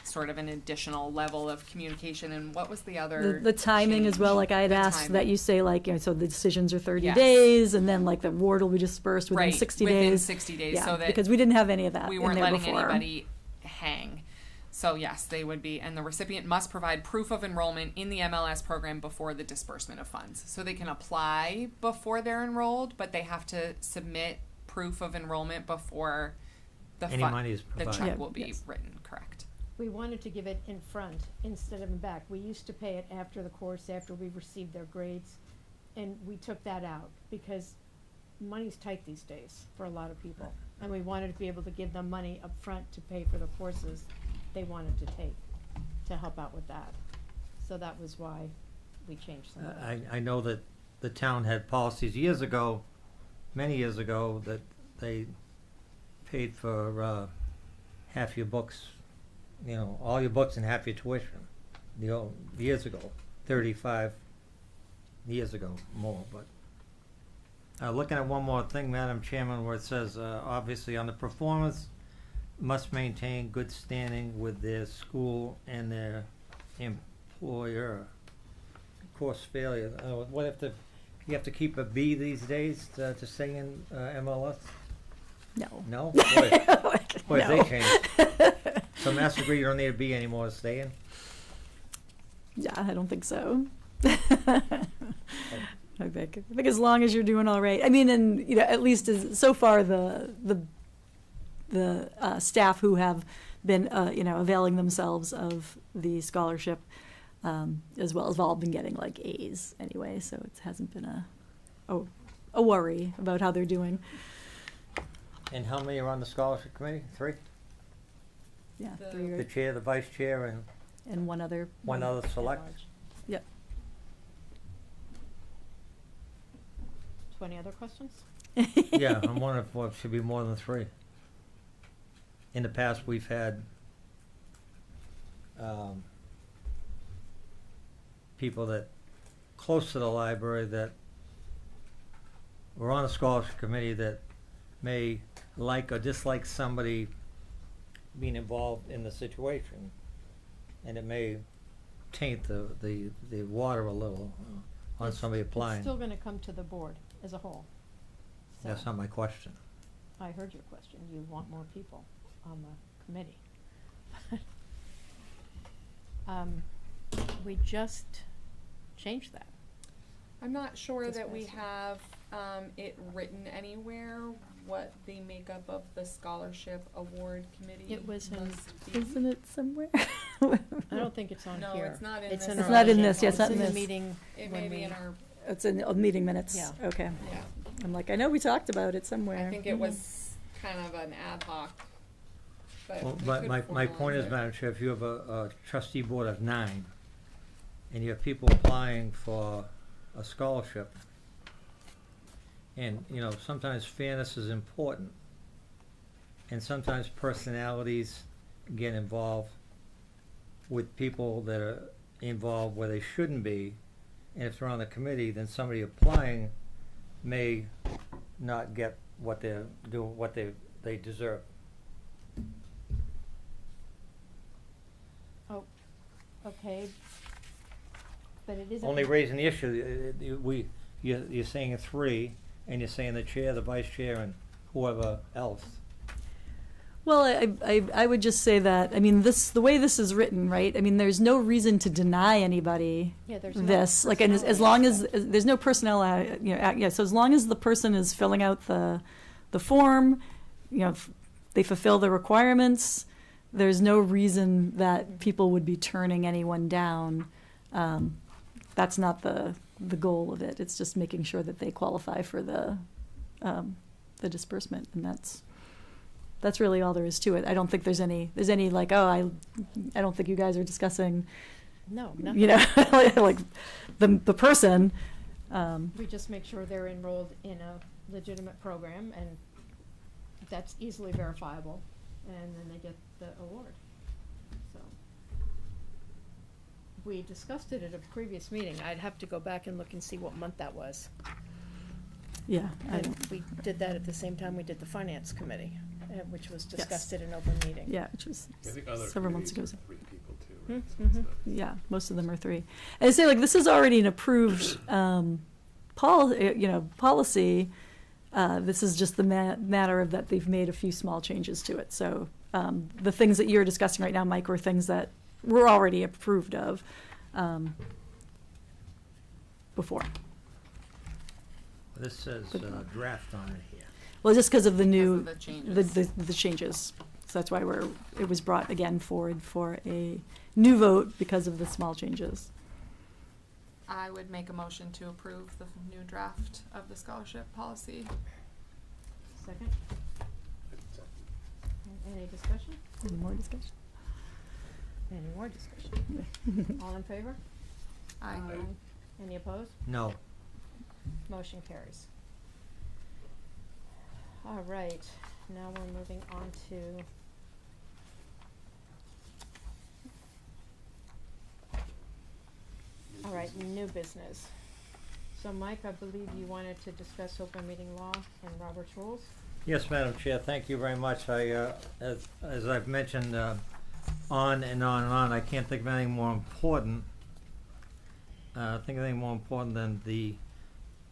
S7: sort of an additional level of communication. And what was the other?
S5: The timing as well,
S7: change?
S5: like I had
S7: The
S5: asked that
S7: timing.
S5: you say like, so the decisions are 30
S7: Yes.
S5: days, and then like the award will be dispersed within
S7: Right,
S5: 60
S7: within
S5: days.
S7: 60 days,
S5: Yeah,
S7: so that
S5: because we didn't have any of that
S7: we
S5: in
S7: weren't
S5: there
S7: letting
S5: before.
S7: anybody hang. So yes, they would be, and the recipient must provide proof of enrollment in the MLS program before the disbursement of funds. So they can apply before they're enrolled, but they have to submit proof of enrollment before the
S9: Any money is
S7: the
S9: provided.
S7: check
S5: Yeah.
S7: will be
S5: Yes.
S7: written. Correct.
S3: We wanted to give it in front instead of in back. We used to pay it after the course, after we received their grades, and we took that out because money's tight these days for a lot of people. And we wanted to be able to give them money up front to pay for the courses they wanted to take, to help out with that. So that was why we changed some of that.
S9: I know that the town had policies years ago, many years ago, that they paid for half your books, all your books and half your tuition. Years ago, 35 years ago, more. But looking at one more thing, Madam Chairman, where it says, obviously, on the performance, must maintain good standing with their school and their employer. Course failure. What if you have to keep a B these days to sing in MLS?
S5: No.
S9: No? What if
S5: No.
S9: they change? So master's degree, you don't need a B anymore to stay in?
S5: Yeah, I don't think so. I think as long as you're doing all right. I mean, and at least so far the staff who have been availing themselves of the scholarship as well have all been getting like A's anyway, so it hasn't been a worry about how they're doing.
S9: And how many are on the scholarship committee? 3?
S5: Yeah,
S7: The-
S5: 3
S9: The
S5: or,
S9: chair, the vice chair, and
S5: and one other.
S9: one other select?
S5: Yep.
S3: So any other questions?
S9: Yeah, I'm wondering if it should be more than 3. In the past, we've had people that close to the library that were on the scholarship committee that may like or dislike somebody being involved in the situation, and it may taint the water a little on somebody applying.
S3: It's still gonna come to the board as a whole. So,
S9: That's not my question.
S3: I heard your question. You want more people on the committee. We just changed that.
S7: I'm not sure
S3: This
S7: that we
S3: past
S7: have it written anywhere what the makeup of the scholarship award committee
S3: It was in-
S7: must be.
S5: Isn't it somewhere?
S3: I don't think it's on
S7: No,
S3: here.
S7: it's not in
S3: It's
S7: this
S3: in
S5: It's
S3: our
S5: not in
S3: agenda.
S5: this, yeah, it's not in
S3: in
S5: this.
S3: the meeting.
S7: It
S3: when
S7: may be
S3: we-
S7: in our,
S5: It's in meeting minutes.
S3: Yeah.
S5: Okay.
S7: yeah,
S5: I'm like, I know we talked about it somewhere.
S7: I think it was kind of an ad hoc, but
S9: Well,
S7: we
S9: but
S7: could
S9: my point
S7: formalize
S9: is,
S7: it.
S9: Madam Chair, if you have a trustee board of 9, and you have people applying for a scholarship, and, sometimes fairness is important, and sometimes personalities get involved with people that are involved where they shouldn't be, and if they're on the committee, then somebody applying may not get what they're doing, what they deserve.
S3: Oh, okay. But it isn't.
S9: Only raising the issue, you're saying 3, and you're saying the chair, the vice chair, and whoever else.
S5: Well, I would just say that, I mean, the way this is written, right? I mean, there's no reason to deny anybody
S3: Yeah, there's no
S5: this. Like, and as long as, there's no personnel, so as long as the person is filling out the form, they fulfill the requirements, there's no reason that people would be turning anyone down. That's not the goal of it. It's just making sure that they qualify for the disbursement, and that's really all there is to it. I don't think there's any like, I don't think you guys are discussing,
S3: No, nothing.
S5: like the person.
S3: We just make sure they're enrolled in a legitimate program, and that's easily verifiable, and then they get the award. So we discussed it at a previous meeting. I'd have to go back and look and see what month that was.
S5: Yeah.
S3: And we did that at the same time we did the finance committee,
S4: which was discussed at an open meeting.
S5: Yeah, which was
S8: I think other
S5: several months
S8: committees
S5: ago.
S8: are 3 people too, right? So
S4: Mhm.
S8: it's not-
S5: Yeah, most of them are 3. And I say, like, this is already an approved policy. This is just the matter of that they've made a few small changes to it. So the things that you're discussing right now, Mike, were things that were already approved of before.
S9: This says draft on it here.
S5: Well, just because of the new,
S7: Because of the changes.
S5: the changes. So that's why it was brought again forward for a new vote because of the small changes.
S7: I would make a motion to approve the new draft of the scholarship policy.
S3: Second, any discussion?
S5: Any more discussion?
S3: Any more discussion? All in favor?
S7: Aye.
S3: Any opposed?
S9: No.
S3: Motion carries. All right, now we're moving on to all right, new business. So Mike, I believe you wanted to discuss open meeting law and Robert's rules?
S9: Yes, Madam Chair, thank you very much. As I've mentioned, on and on and on, I can't think of anything more important. Than the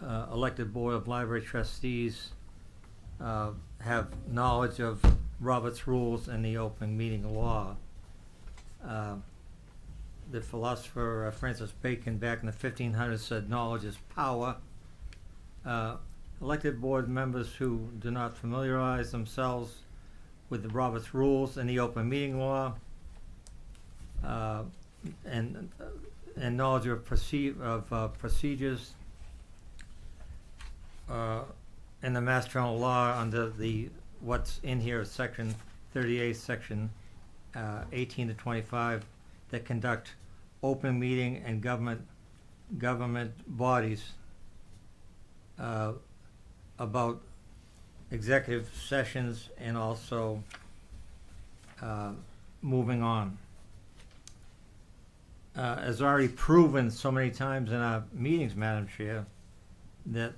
S9: elected Board of Library Trustees have knowledge of Robert's rules and the open meeting law. The philosopher Francis Bacon back in the 1500s said knowledge is power. Elected board members who do not familiarize themselves with the Robert's rules and the open meeting law and knowledge of procedures in the Mass General Law under the what's in here, Section 38, Section 18 to 25, that conduct open meeting and government bodies about executive sessions and also moving on. As already proven so many times in our meetings, Madam Chair, that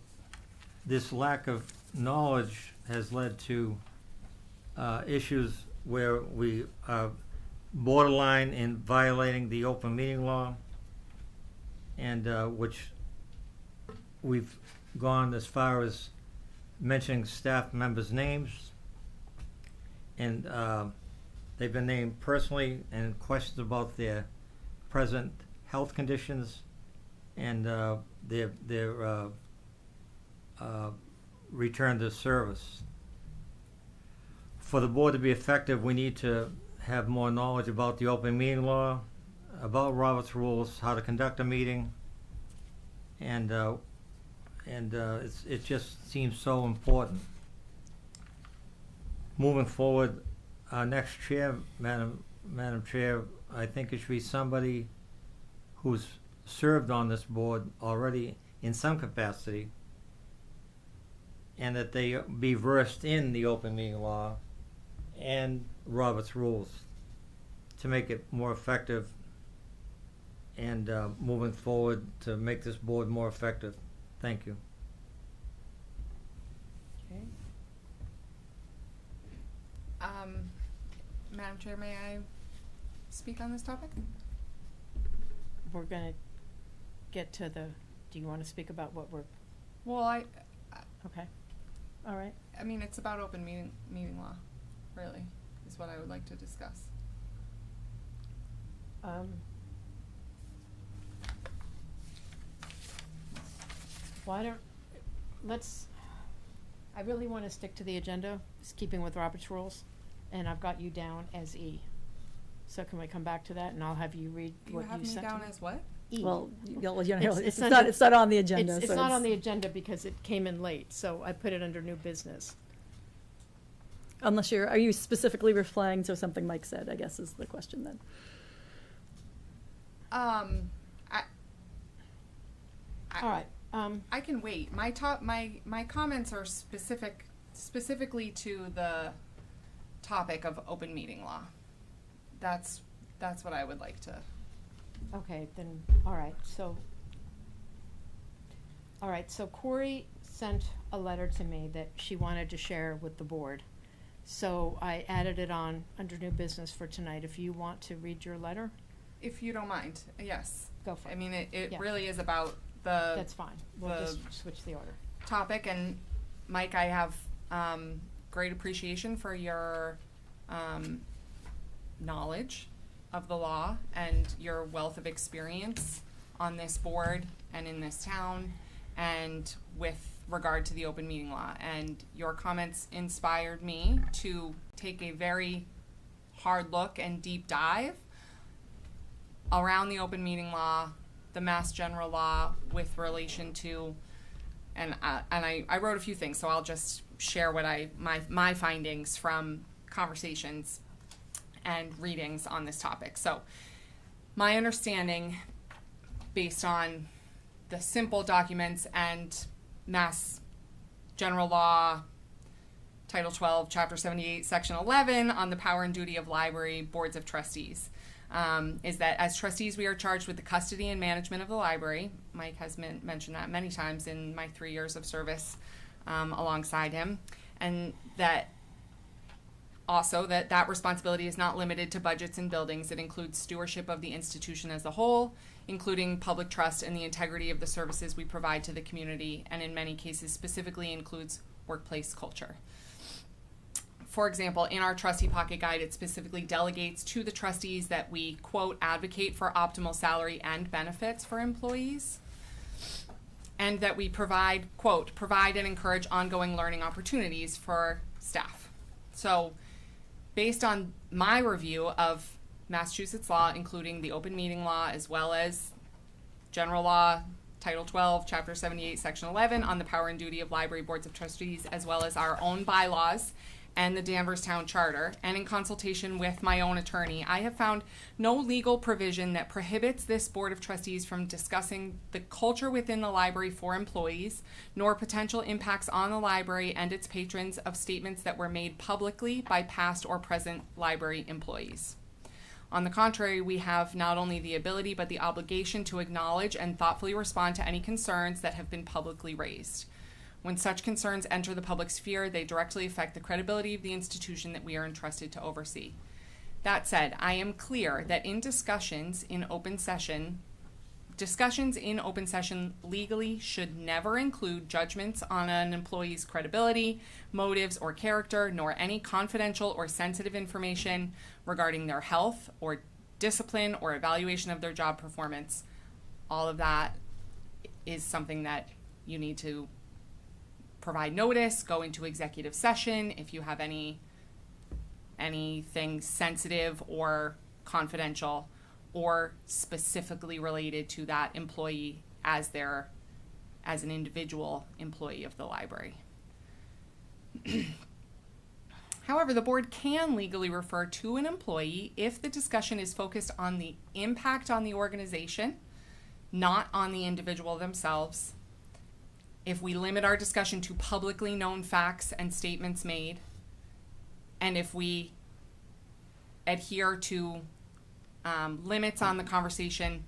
S9: this lack of knowledge has led to issues where we are borderline in violating the open meeting law, and which we've gone as far as mentioning staff members' names, and they've been named personally, and questions about their present health conditions and their return to service. For the board to be effective, we need to have more knowledge about the open meeting law, about Robert's rules, how to conduct a meeting, and it just seems so important. Moving forward, our next chair, Madam Chair, I think it should be somebody who's served on this board already in some capacity, and that they be versed in the open meeting law and Robert's rules to make it more effective and moving forward to make this board more effective. Thank you.
S3: Okay.
S7: Madam Chair, may I speak on this topic?
S3: We're gonna get to the, do you wanna speak about what we're,
S7: Well,
S3: okay, all right.
S7: I mean, it's about open meeting law, really, is what I would like to discuss.
S3: Why don't, I really wanna stick to the agenda, just keeping with Robert's rules, and I've got you down as E. So can we come back to that, and I'll have you read
S7: You
S3: what
S7: have
S3: you
S7: me
S3: sent to
S7: down
S3: me?
S7: as what?
S3: E.
S5: Well,
S3: It's
S5: it's
S3: under-
S5: not on the agenda.
S3: It's
S5: so
S3: not on the agenda because it came in late, so I put it under new business.
S5: Unless are you specifically replying to something Mike said, I guess is the question then.
S3: All right,
S7: I can wait. My comments are specifically to the topic of open meeting law. That's what I would like to.
S3: okay, then, all right, so Corey sent a letter to me that she wanted to share with the board. So I added it on under new business for tonight. If you want to read your letter,
S7: If you don't mind, yes.
S3: go for it.
S7: I mean, it
S3: Yeah.
S7: really is about the
S3: That's fine. We'll just switch the order.
S7: topic, and Mike, I have great appreciation for your knowledge of the law and your wealth of experience on this board and in this town and with regard to the open meeting law. And your comments inspired me to take a very hard look and deep dive around the open meeting law, the Mass General law with relation to, and I wrote a few things, so I'll just share what my findings from conversations and readings on this topic. So my understanding, based on the simple documents and Mass General Law, Title 12, Chapter 78, Section 11, on the power and duty of library boards of trustees, is that as trustees we are charged with the custody and management of the library. Mike has mentioned that many times in my 3 years of service alongside him, and that also that responsibility is not limited to budgets and buildings. It includes stewardship of the institution as a whole, including public trust and the integrity of the services we provide to the community, and in many cases specifically includes workplace culture. For example, in our trustee pocket guide, it specifically delegates to the trustees that we, quote, advocate for optimal salary and benefits for employees, and that we provide, quote, provide and encourage ongoing learning opportunities for staff. So based on my review of Massachusetts law, including the open meeting law, as well as general law, Title 12, Chapter 78, Section 11, on the power and duty of library boards of trustees, as well as our own bylaws and the Danvers Town Charter, and in consultation with my own attorney, I have found no legal provision that prohibits this Board of Trustees from discussing the culture within the library for employees, nor potential impacts on the library and its patrons of statements that were made publicly by past or present library employees. On the contrary, we have not only the ability but the obligation to acknowledge and thoughtfully respond to any concerns that have been publicly raised. When such concerns enter the public sphere, they directly affect the credibility of the institution that we are entrusted to oversee. That said, I am clear that in discussions in open session legally should never include judgments on an employee's credibility, motives, or character, nor any confidential or sensitive information regarding their health or discipline or evaluation of their job performance. All of that is something that you need to provide notice, go into executive session if you have anything sensitive or confidential or specifically related to that employee as an individual employee of the library. However, the board can legally refer to an employee if the discussion is focused on the impact on the organization, not on the individual themselves. If we limit our discussion to publicly known facts and statements made, and if we adhere to limits on the conversation,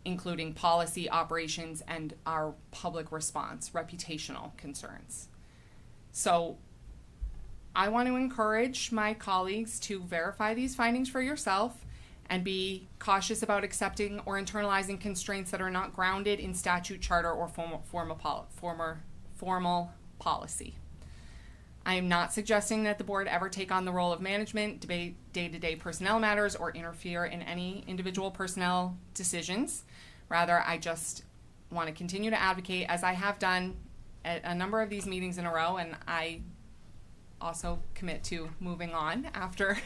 S7: including policy, operations, and our public response, reputational concerns. So I want to encourage my colleagues to verify these findings for yourself and be cautious about accepting or internalizing constraints that are not grounded in statute, charter, or formal policy. I am not suggesting that the board ever take on the role of management, debate day-to-day personnel matters, or interfere in any individual personnel decisions. Rather, I just want to continue to advocate, as I have done at a number of these meetings in a row, and I also commit to moving on after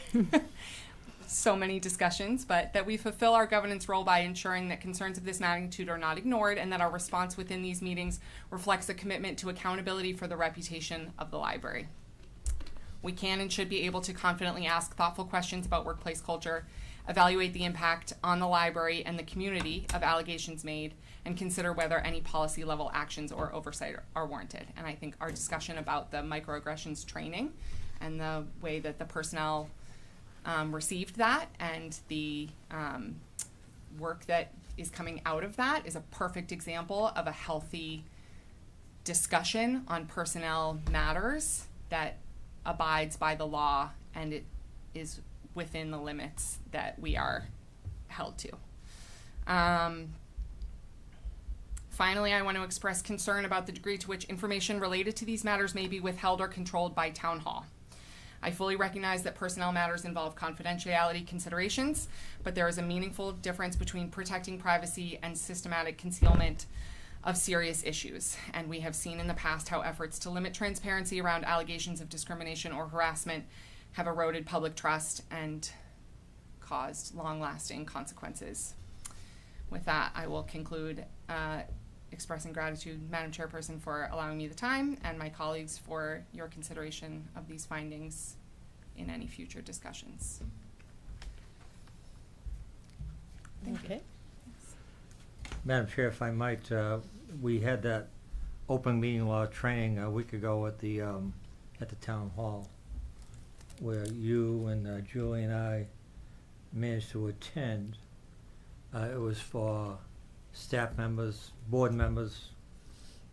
S7: so many discussions, but that we fulfill our governance role by ensuring that concerns of this magnitude are not ignored and that our response within these meetings reflects a commitment to accountability for the reputation of the library. We can and should be able to confidently ask thoughtful questions about workplace culture, evaluate the impact on the library and the community of allegations made, and consider whether any policy level actions or oversight are warranted. And I think our discussion about the microaggressions training and the way that the personnel received that and the work that is coming out of that is a perfect example of a healthy discussion on personnel matters that abides by the law and it is within the limits that we are held to. Finally, I want to express concern about the degree to which information related to these matters may be withheld or controlled by Town Hall. I fully recognize that personnel matters involve confidentiality considerations, but there is a meaningful difference between protecting privacy and systematic concealment of serious issues. And we have seen in the past how efforts to limit transparency around allegations of discrimination or harassment have eroded public trust and caused long-lasting consequences. With that, I will conclude expressing gratitude, Madam Chairperson, for allowing me the time, and my colleagues for your consideration of these findings in any future discussions.
S4: Okay.
S9: Madam Chair, if I might, we had that open meeting law training a week ago at the town hall, where you and Julie and I managed to attend. It was for staff members, board members,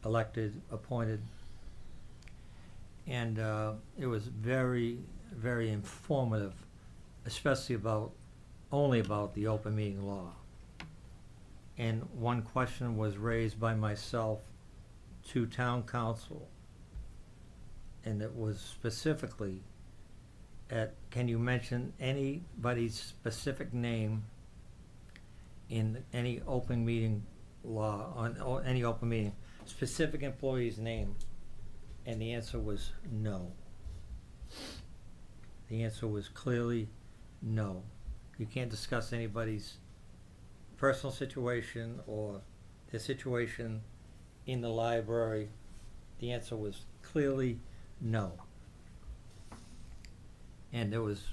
S9: elected, appointed, and it was very, very informative, especially only about the open meeting law. And one question was raised by myself to town council, and it was specifically can you mention anybody's specific name in any open meeting law, on any open meeting, specific employee's name? And the answer was no. The answer was clearly no. You can't discuss anybody's personal situation or their situation in the library. The answer was clearly no. And it was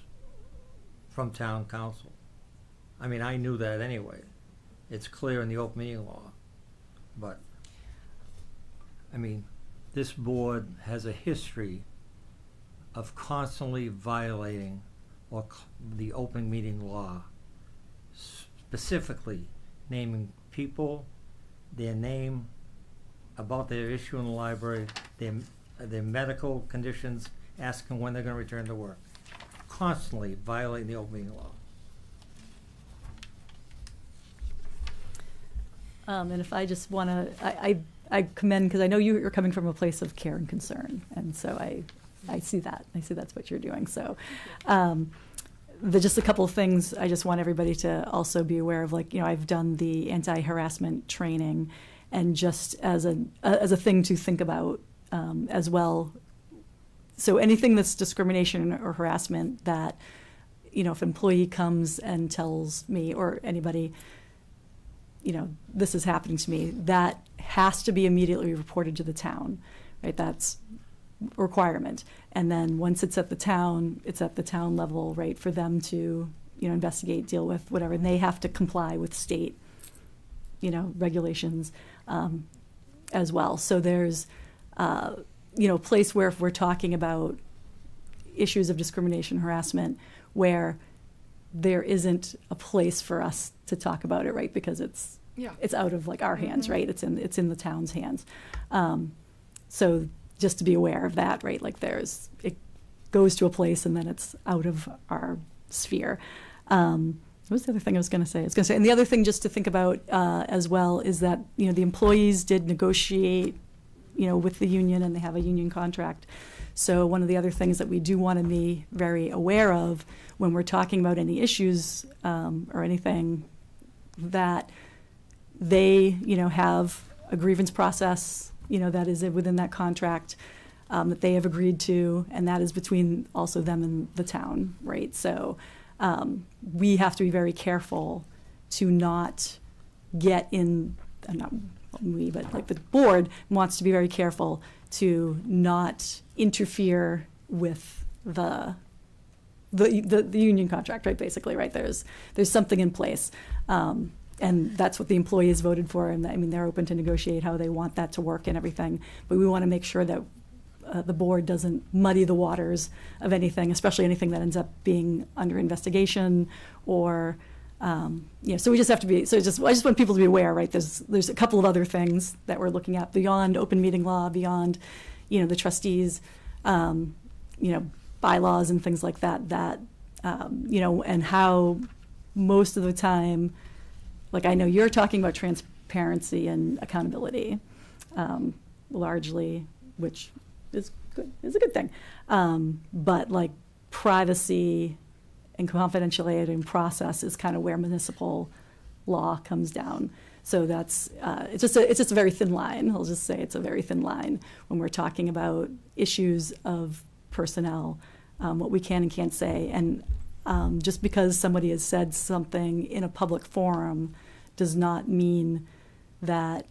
S9: from town council. I mean, I knew that anyway. It's clear in the open meeting law. But, I mean, this board has a history of constantly violating the open meeting law, specifically naming people, their name, about their issue in the library, their medical conditions, asking when they're going to return to work. Constantly violating the open meeting law.
S5: And if I just want to, I commend, because I know you're coming from a place of care and concern, and so I see that. I see that's what you're doing. So just a couple of things I just want everybody to also be aware of. Like, you know, I've done the anti-harassment training, and just as a thing to think about as well. So anything that's discrimination or harassment that, you know, if an employee comes and tells me or anybody, you know, this is happening to me, that has to be immediately reported to the town, right? That's a requirement. And then once it's at the town level, right, for them to, you know, investigate, deal with, whatever, and they have to comply with state, you know, regulations as well. So there's, you know, a place where if we're talking about issues of discrimination, harassment, where there isn't a place for us to talk about it, right? Because it's out of like our hands, right? It's in the town's hands. So just to be aware of that, right? Like it goes to a place and then it's out of our sphere. What was the other thing I was going to say? And the other thing just to think about as well is that, you know, the employees did negotiate, you know, with the union, and they have a union contract. So one of the other things that we do want to be very aware of when we're talking about any issues or anything, that they, you know, have a grievance process, you know, that is within that contract that they have agreed to, and that is between also them and the town, right? So we have to be very careful to not get in, not we, but like the board wants to be very careful to not interfere with the union contract, right? Basically, right? There's something in place, and that's what the employees voted for. And I mean, they're open to negotiate how they want that to work and everything. But we want to make sure that the board doesn't muddy the waters of anything, especially anything that ends up being under investigation or. Yeah, so we just have to be. So I just want people to be aware, right? There's a couple of other things that we're looking at beyond open meeting law, beyond, you know, the trustees, bylaws and things like that, and how most of the time, like I know you're talking about transparency and accountability, largely, which is a good thing. But like privacy and confidentiality and process is kind of where municipal law comes down. So that's it's just a very thin line. I'll just say it's a very thin line when we're talking about issues of personnel, what we can and can't say. And just because somebody has said something in a public forum does not mean that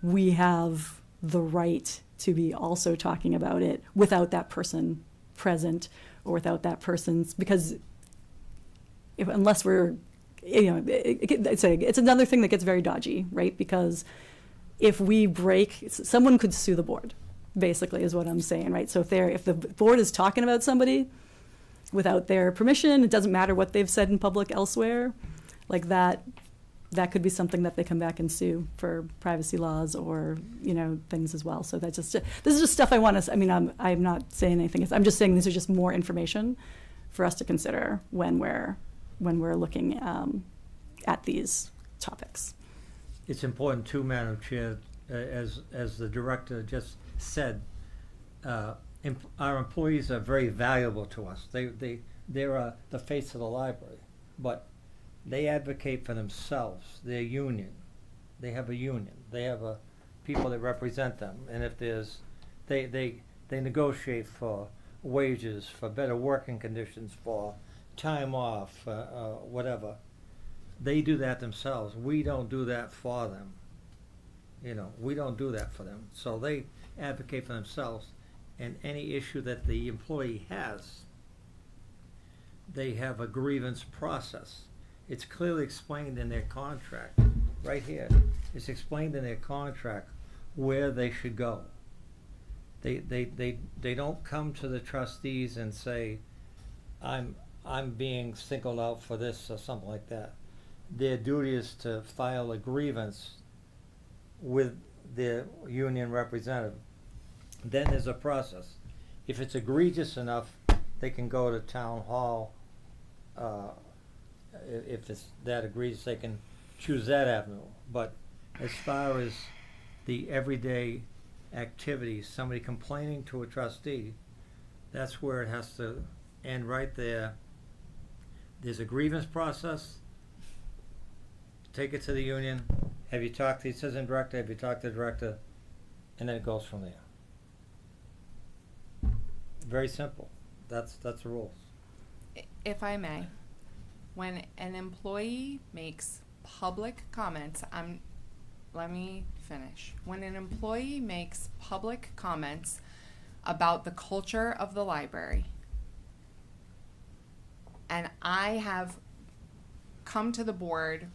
S5: we have the right to be also talking about it without that person present or without that person's, because unless we're, it's another thing that gets very dodgy, right? Because if we break, someone could sue the board, basically, is what I'm saying, right? So if the board is talking about somebody without their permission, it doesn't matter what they've said in public elsewhere, like that could be something that they come back and sue for privacy laws or, things as well. So this is just stuff I want to, I'm not saying anything. I'm just saying these are just more information for us to consider when we're looking at these topics.
S9: It's important too, Madam Chair, as the director just said, our employees are very valuable to us. They're the face of the library, but they advocate for themselves. They're union. They have a union. They have people that represent them. And if they negotiate for wages, for better working conditions, for time off, whatever. They do that themselves. We don't do that for them. We don't do that for them. So they advocate for themselves. And any issue that the employee has, they have a grievance process. It's clearly explained in their contract, right here. It's explained in their contract where they should go. They don't come to the trustees and say, I'm being singled out for this or something like that. Their duty is to file a grievance with their union representative. Then there's a process. If it's egregious enough, they can go to town hall. If it's that egregious, they can choose that avenue. But as far as the everyday activities, somebody complaining to a trustee, that's where it has to end right there. There's a grievance process. Take it to the union. Have you talked to the assistant director? Have you talked to the director? And then it goes from there. Very simple. That's the rules.
S7: If I may, when an employee makes public comments, let me finish. When an employee makes public comments about the culture of the library, and I have come to the board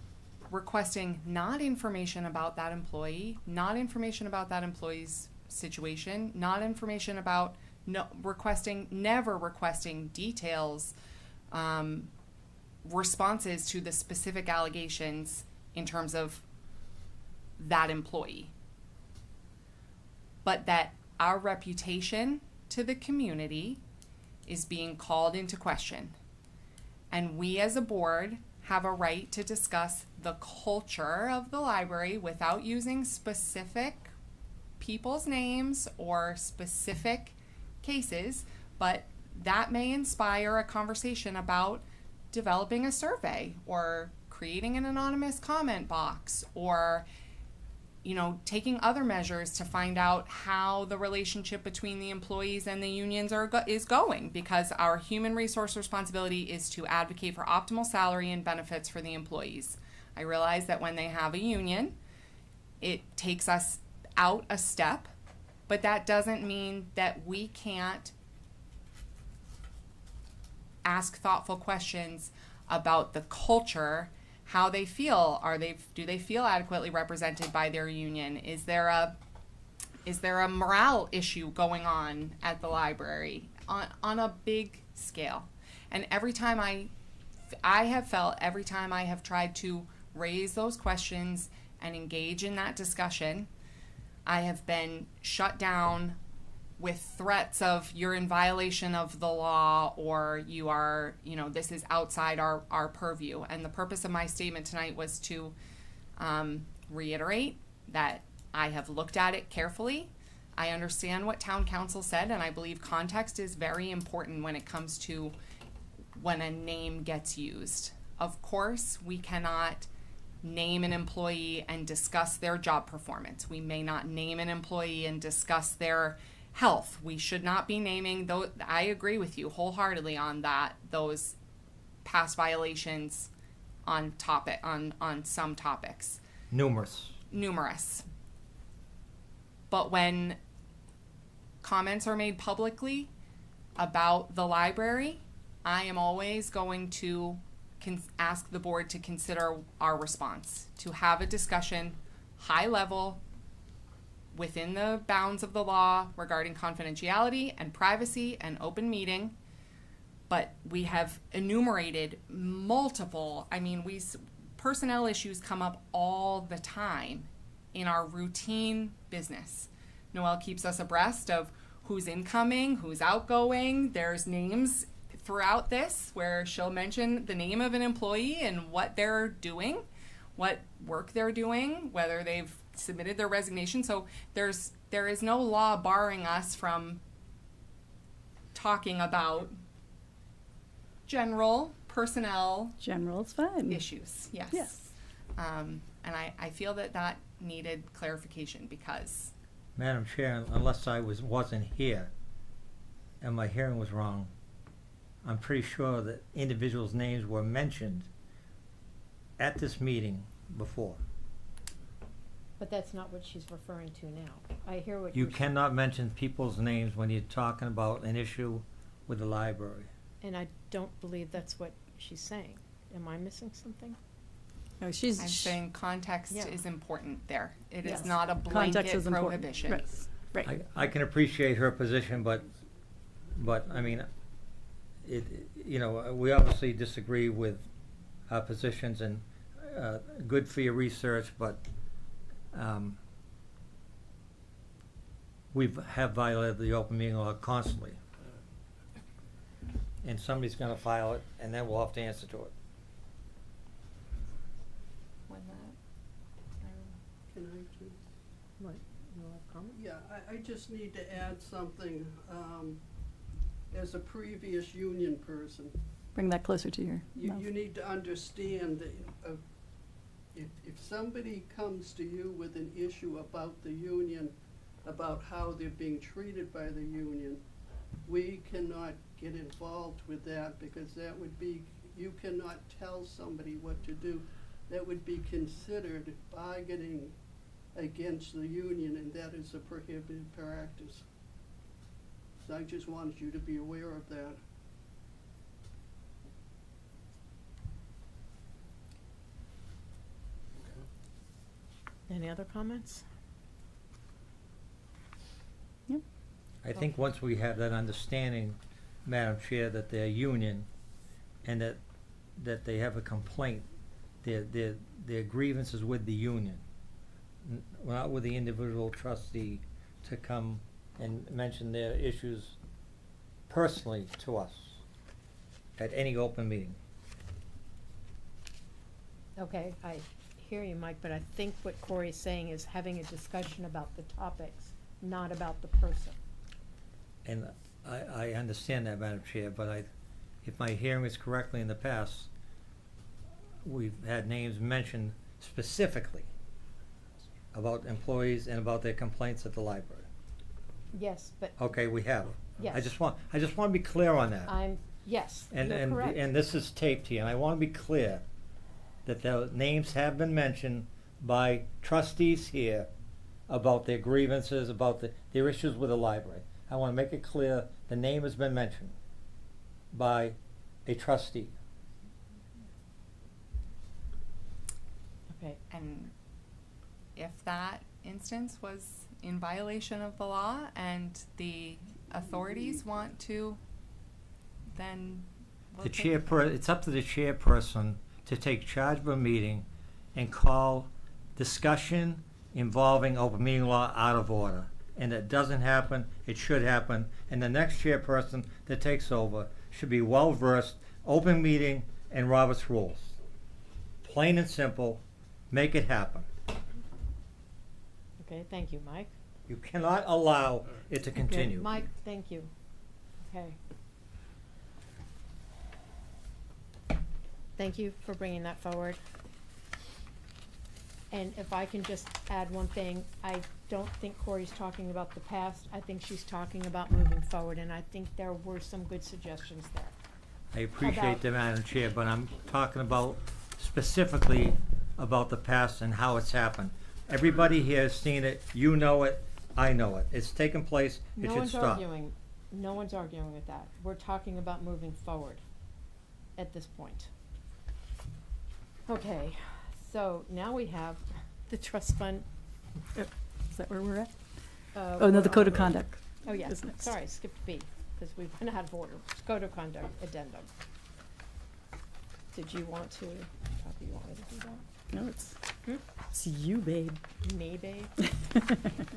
S7: requesting not information about that employee, not information about that employee's situation, not information about never requesting details, responses to the specific allegations in terms of that employee. But that our reputation to the community is being called into question. And we as a board have a right to discuss the culture of the library without using specific people's names or specific cases, but that may inspire a conversation about developing a survey or creating an anonymous comment box or taking other measures to find out how the relationship between the employees and the unions is going, because our human resource responsibility is to advocate for optimal salary and benefits for the employees. I realize that when they have a union, it takes us out a step, but that doesn't mean that we can't ask thoughtful questions about the culture, how they feel. Do they feel adequately represented by their union? Is there a morale issue going on at the library on a big scale? And every time I have tried to raise those questions and engage in that discussion, I have been shut down with threats of you're in violation of the law, or you are, this is outside our purview. And the purpose of my statement tonight was to reiterate that I have looked at it carefully. I understand what town council said, and I believe context is very important when it comes to when a name gets used. Of course, we cannot name an employee and discuss their job performance. We may not name an employee and discuss their health. We should not be naming those. I agree with you wholeheartedly on that, those past violations on some topics. Numerous. But when comments are made publicly about the library, I am always going to ask the board to consider our response, to have a discussion, high level, within the bounds of the law regarding confidentiality and privacy and open meeting. But we have enumerated multiple, personnel issues come up all the time in our routine business. Noelle keeps us abreast of who's incoming, who's outgoing. There's names throughout this where she'll mention the name of an employee and what they're doing, what work they're doing, whether they've submitted their resignation. So there is no law barring us from talking about general personnel
S5: General, it's fine.
S7: issues. Yes.
S5: Yes.
S7: And I feel that needed clarification because
S9: Madam Chair, unless I wasn't here and my hearing was wrong, I'm pretty sure that individuals' names were mentioned at this meeting before.
S3: But that's not what she's referring to now. I hear what
S9: You
S3: you're
S9: cannot mention people's names when you're talking about an issue with the library.
S3: and I don't believe that's what she's saying. Am I missing something?
S5: No,
S7: I'm saying context
S3: Yeah.
S7: is important there. It
S5: Yes.
S7: is not a
S5: Context
S7: blanket
S5: is important.
S7: prohibition.
S5: Right.
S9: I can appreciate her position, but we obviously disagree with our positions, and good for your research, but we have violated the open meeting law constantly. And somebody's gonna file it, and then we'll have to answer to it.
S7: When
S1: Can I just?
S3: What, you have a comment?
S1: Yeah, I just need to add something, as a previous union person.
S5: Bring that closer to your
S1: You
S5: mouth.
S1: need to understand that if somebody comes to you with an issue about the union, about how they're being treated by the union, we cannot get involved with that because that would be, you cannot tell somebody what to do. That would be considered bargaining against the union, and that is a prohibited practice. So I just wanted you to be aware of that.
S3: Any other comments?
S9: I think once we have that understanding, Madam Chair, that they're union and that they have a complaint, their grievances with the union, not with the individual trustee to come and mention their issues personally to us at any open meeting.
S3: Okay, I hear you, Mike, but I think what Corey's saying is having a discussion about the topics, not about the person.
S9: And I understand that, Madam Chair, but if my hearing is correctly in the past, we've had names mentioned specifically about employees and about their complaints at the library.
S3: Yes, but
S9: Okay, we have.
S3: Yes.
S9: I just want to be clear on that.
S3: yes,
S9: And
S3: you're correct.
S9: and this is taped here, and I want to be clear that the names have been mentioned by trustees here about their grievances, about their issues with the library. I want to make it clear the name has been mentioned by a trustee.
S3: Okay,
S7: and if that instance was in violation of the law and the authorities want to, then we'll take
S9: It's up to the chairperson to take charge of a meeting and call discussion involving open meeting law out of order. and it doesn't happen, it should happen, and the next chairperson that takes over should be well-versed, open meeting, and Robert's rules. Plain and simple, make it happen.
S3: Okay, thank you, Mike.
S9: You cannot allow it to continue.
S3: Mike, thank you. Okay. Thank you for bringing that forward. And if I can just add one thing, I don't think Corey's talking about the past. I think she's talking about moving forward, and I think there were some good suggestions there.
S9: I appreciate
S3: About-
S9: the Madam Chair, but I'm talking about specifically about the past and how it's happened. Everybody here has seen it, you know it, I know it. It's taken place, it
S3: No
S9: should
S3: one's
S9: stop.
S3: arguing, no one's arguing with that. We're talking about moving forward at this point. Okay, so now we have the trust fund.
S5: Is that where we're at?
S3: uh,
S5: Oh, no, the
S3: we're
S5: code
S3: on-
S5: of conduct.
S3: Oh, yeah,
S5: is next.
S3: sorry, skipped B, because we've run out of order. Code of conduct addendum. Did you want to, Kathy, you want me to do that?
S5: No, it's,
S3: Hmm?
S5: it's you, babe.
S3: Maybe. Finding it.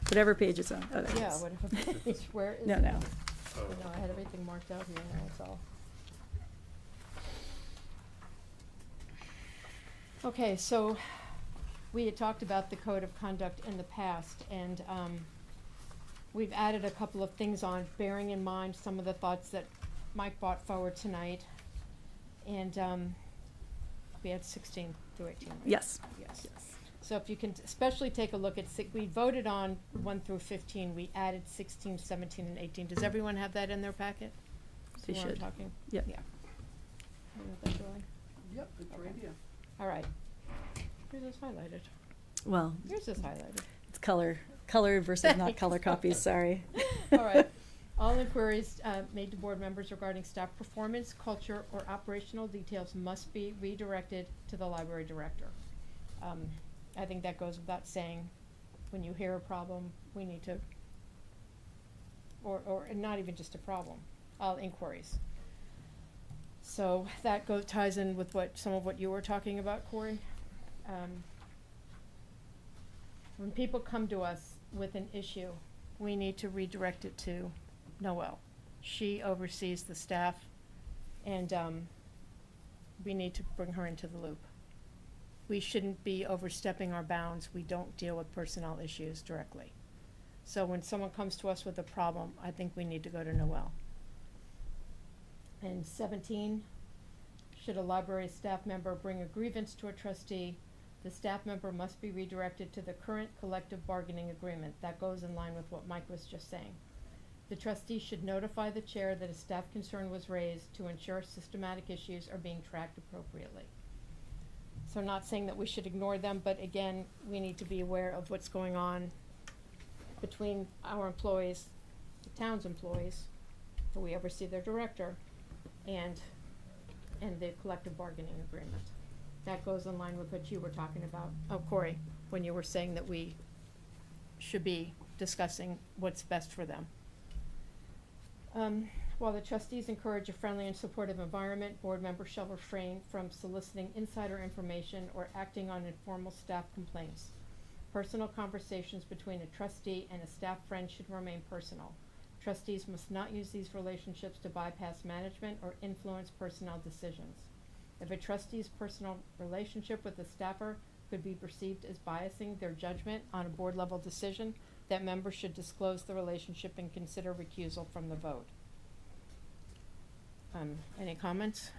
S5: Whatever page it's on. Oh, there it
S3: Yeah,
S5: is.
S3: whatever page, where is it?
S5: No, no.
S8: Oh.
S3: No, I had everything marked out here, now it's all. Okay, so we had talked about the code of conduct in the past, and we've added a couple of things on, bearing in mind some of the thoughts that Mike brought forward tonight. And we had 16 through 18, right?
S5: Yes.
S3: Yes. So if you can especially take a look at, we voted on 1 through 15, we added 16, 17, and 18. Does everyone have that in their packet?
S5: They
S3: See where I'm
S5: should.
S3: talking?
S5: Yep.
S3: Yeah. You know what that's really?
S1: Yep, it's right here.
S3: All right. Here's this highlighted.
S5: Well,
S3: Here's this highlighted.
S5: it's color versus not color copies, sorry.
S3: All right. All inquiries made to board members regarding staff performance, culture, or operational details must be redirected to the library director. I think that goes without saying. When you hear a problem, we need to, or not even just a problem, all inquiries. So that ties in with some of what you were talking about, Corey. When people come to us with an issue, we need to redirect it to Noelle. She oversees the staff, and we need to bring her into the loop. We shouldn't be overstepping our bounds. We don't deal with personnel issues directly. So when someone comes to us with a problem, I think we need to go to Noelle. And 17, should a library staff member bring a grievance to a trustee, the staff member must be redirected to the current collective bargaining agreement. That goes in line with what Mike was just saying. The trustee should notify the chair that a staff concern was raised to ensure systematic issues are being tracked appropriately. So not saying that we should ignore them, but again, we need to be aware of what's going on between our employees, the town's employees, who we oversee their director, and the collective bargaining agreement. That goes in line with what you were talking about, Corey, when you were saying that we should be discussing what's best for them. While the trustees encourage a friendly and supportive environment, board members shall refrain from soliciting insider information or acting on informal staff complaints. Personal conversations between a trustee and a staff friend should remain personal. Trustees must not use these relationships to bypass management or influence personnel decisions. If a trustee's personal relationship with a staffer could be perceived as biasing their judgment on a board-level decision, that members should disclose the relationship and consider recusal from the vote. Any comments?